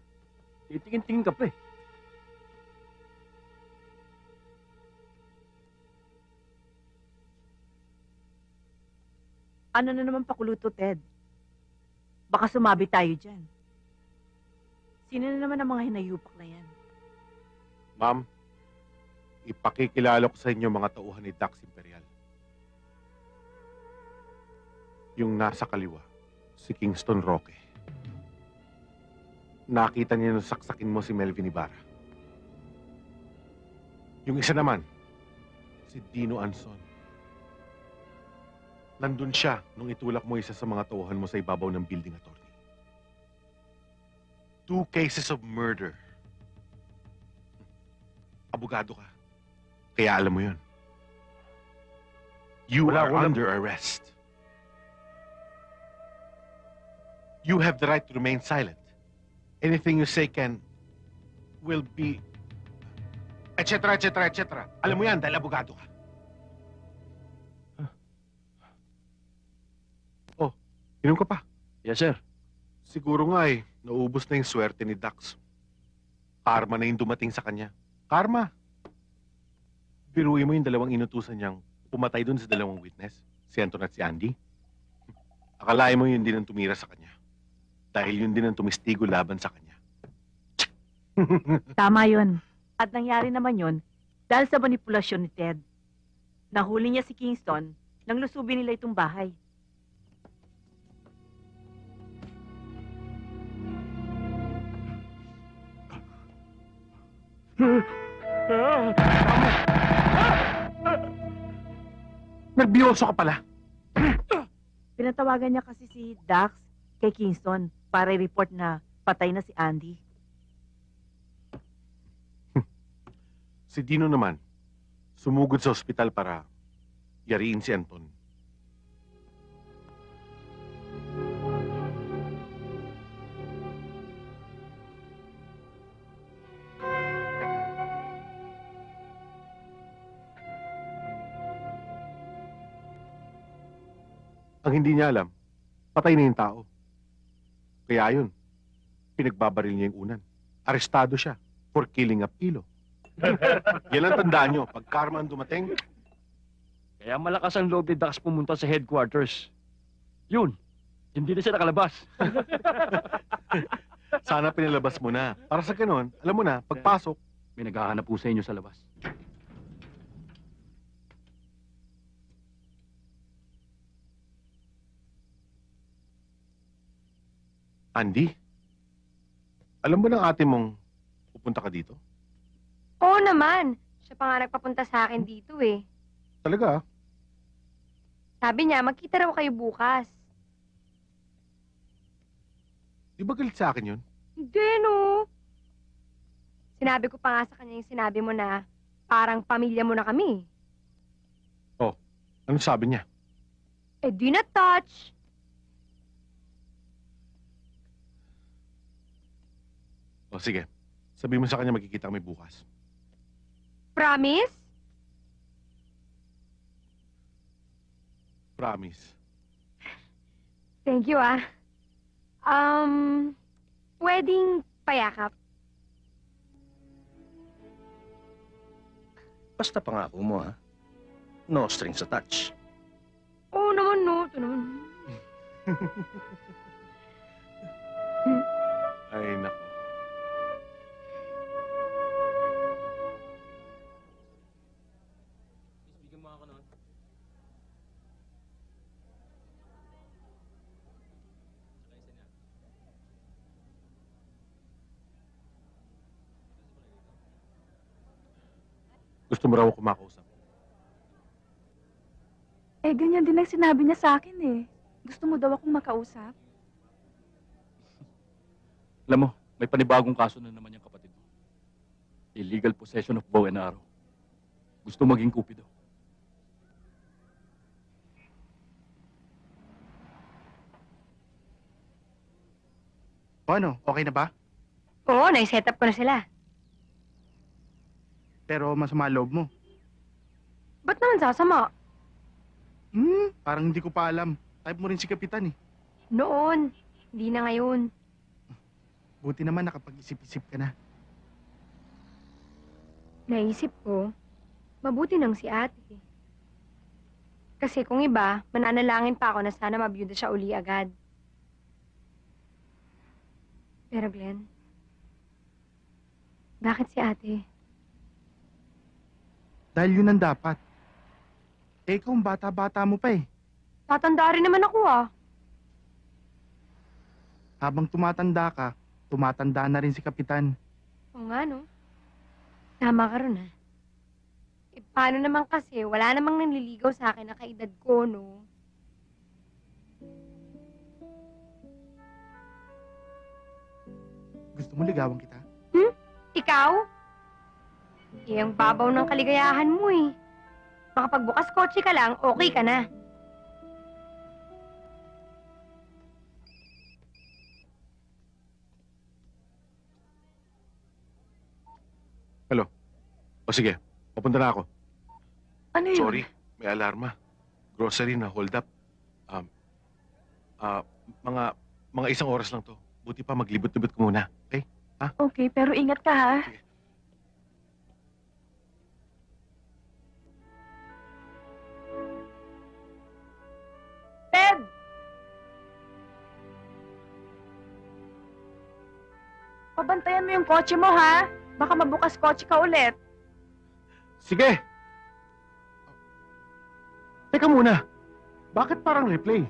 Speaker 12: Titingin-tingin ka pa eh.
Speaker 10: Ano na naman pakuluto, Ted? Baka sumabi tayo dyan. Sino na naman ang mga hinayupak na yan?
Speaker 6: Ma'am, ipakikilala ko sa inyo mga tauhan ni Dax Imperial. Yung nasa kaliwa, si Kingston Roque. Nakita niya nung saksakin mo si Melvin Ibarra. Yung isa naman, si Dino Anson. Nandun siya nung itulak mo isa sa mga tauhan mo sa ibabaw ng building, attorney. 2 cases of murder. Abogado ka. Kaya alam mo yun. You
Speaker 3: Wala
Speaker 6: are
Speaker 3: akong alam.
Speaker 6: under arrest. You have the right to remain silent. Anything you say will be, etc., etc., etc. Alam mo yan dahil abogado ka. Oh, inom ka pa.
Speaker 12: Yes, sir.
Speaker 6: Siguro nga naubos na yung swerte ni Dax. Karma na yung dumating sa kanya. Karma. Biruin mo yung 2 inutusan niyang pumatay dun sa dalawang witness, si Anton at si Andy. Akalain mo yun din ang tumira sa kanya. Dahil yun din ang tumistigo laban sa kanya.
Speaker 10: Tama yun. At nangyari naman yun dahil sa manipulasyon ni Ted. Nahuli niya si Kingston nang lusubin nila itong bahay.
Speaker 6: Nagbiyoso ka pala.
Speaker 10: Pinatawagan niya kasi si Dax kay Kingston para i-report na patay na si Andy.
Speaker 6: Si Dino naman, sumugod sa ospital para yariin si Anton. Ang hindi niya alam, patay na yung tao. Kaya yun, pinagbabaril niya yung unan. Arestado siya for killing a pilo. Yan ang tandaan nyo. Pag karma ang dumating,
Speaker 2: Kaya malakas ang loob ni Dax pumunta sa headquarters. Yun, hindi na siya nakalabas.
Speaker 6: sana pinalabas mo na. Para sa ganun, alam mo na, pagpasok,
Speaker 2: May naghahanap po sa inyo sa labas.
Speaker 6: Andy, alam mo ng ate mong pupunta ka dito?
Speaker 4: Oo naman. Siya pa nga nagpapunta sa akin dito eh.
Speaker 6: Talaga?
Speaker 4: Sabi niya, magkita raw kayo bukas.
Speaker 6: Di ba galit sa akin yun?
Speaker 4: Hindi, no. Sinabi ko pa nga sa kanya yung sinabi mo na parang pamilya mo na kami.
Speaker 6: Ano sabi niya?
Speaker 4: Eh, di na touch.
Speaker 6: O sige, sabihin mo sa kanya magkikita kami bukas.
Speaker 4: Promise?
Speaker 6: Promise.
Speaker 4: Thank you, ah. Wedding payakap.
Speaker 11: Basta pangako mo, ha? No strings attached.
Speaker 4: Oo naman, no. Ito naman.
Speaker 6: Ay, nako.
Speaker 9: Bigyan mo ako noon.
Speaker 6: Gusto mo raw ako kumakausap?
Speaker 7: Eh, ganyan din ang sinabi niya sa akin eh. Gusto mo daw akong makausap?
Speaker 2: Alam mo, may panibagong kaso na naman yung kapatid mo. Illegal possession of bow and arrow. Gusto maging kupido.
Speaker 5: O ano, okay na ba?
Speaker 4: Oo, nai-set up ko na sila.
Speaker 5: Pero masama loob mo.
Speaker 4: Ba't naman sasama?
Speaker 5: Parang hindi ko pa alam. Type mo rin si Kapitan eh.
Speaker 4: Noon. Hindi na ngayon.
Speaker 5: Buti naman nakapag-isip-isip ka na.
Speaker 4: Naisip ko, mabuti nang si ate. Kasi kung iba, mananalangin pa ako na sana mabiyuda siya uli agad. Pero Glenn, bakit si ate?
Speaker 5: Dahil yun ang dapat. Eh, ikaw ang bata-bata mo pa eh.
Speaker 4: Tatanda rin naman ako ah.
Speaker 5: Habang tumatanda ka, tumatanda na rin si Kapitan.
Speaker 4: Oo nga no. Tama ka ron ah. Eh paano naman kasi, wala namang nanliligaw sa akin na kaedad ko no.
Speaker 5: Gusto mo ligawan kita?
Speaker 4: Ikaw? Eh, ang babaw ng kaligayahan mo eh. Makapagbukas kotse ka lang, okay ka na.
Speaker 6: O sige, papunta na ako.
Speaker 7: Ano yun?
Speaker 6: Sorry, may alarma. Grocery na hold up. Mga isang oras lang to. Buti pa maglibot-libot ko muna. Okay?
Speaker 7: Okay, pero ingat ka ha.
Speaker 6: Sige.
Speaker 7: Pabantayan mo yung kotse mo, ha? Baka mabukas kotse ka ulit.
Speaker 6: Sige! Teka muna. Bakit parang replay?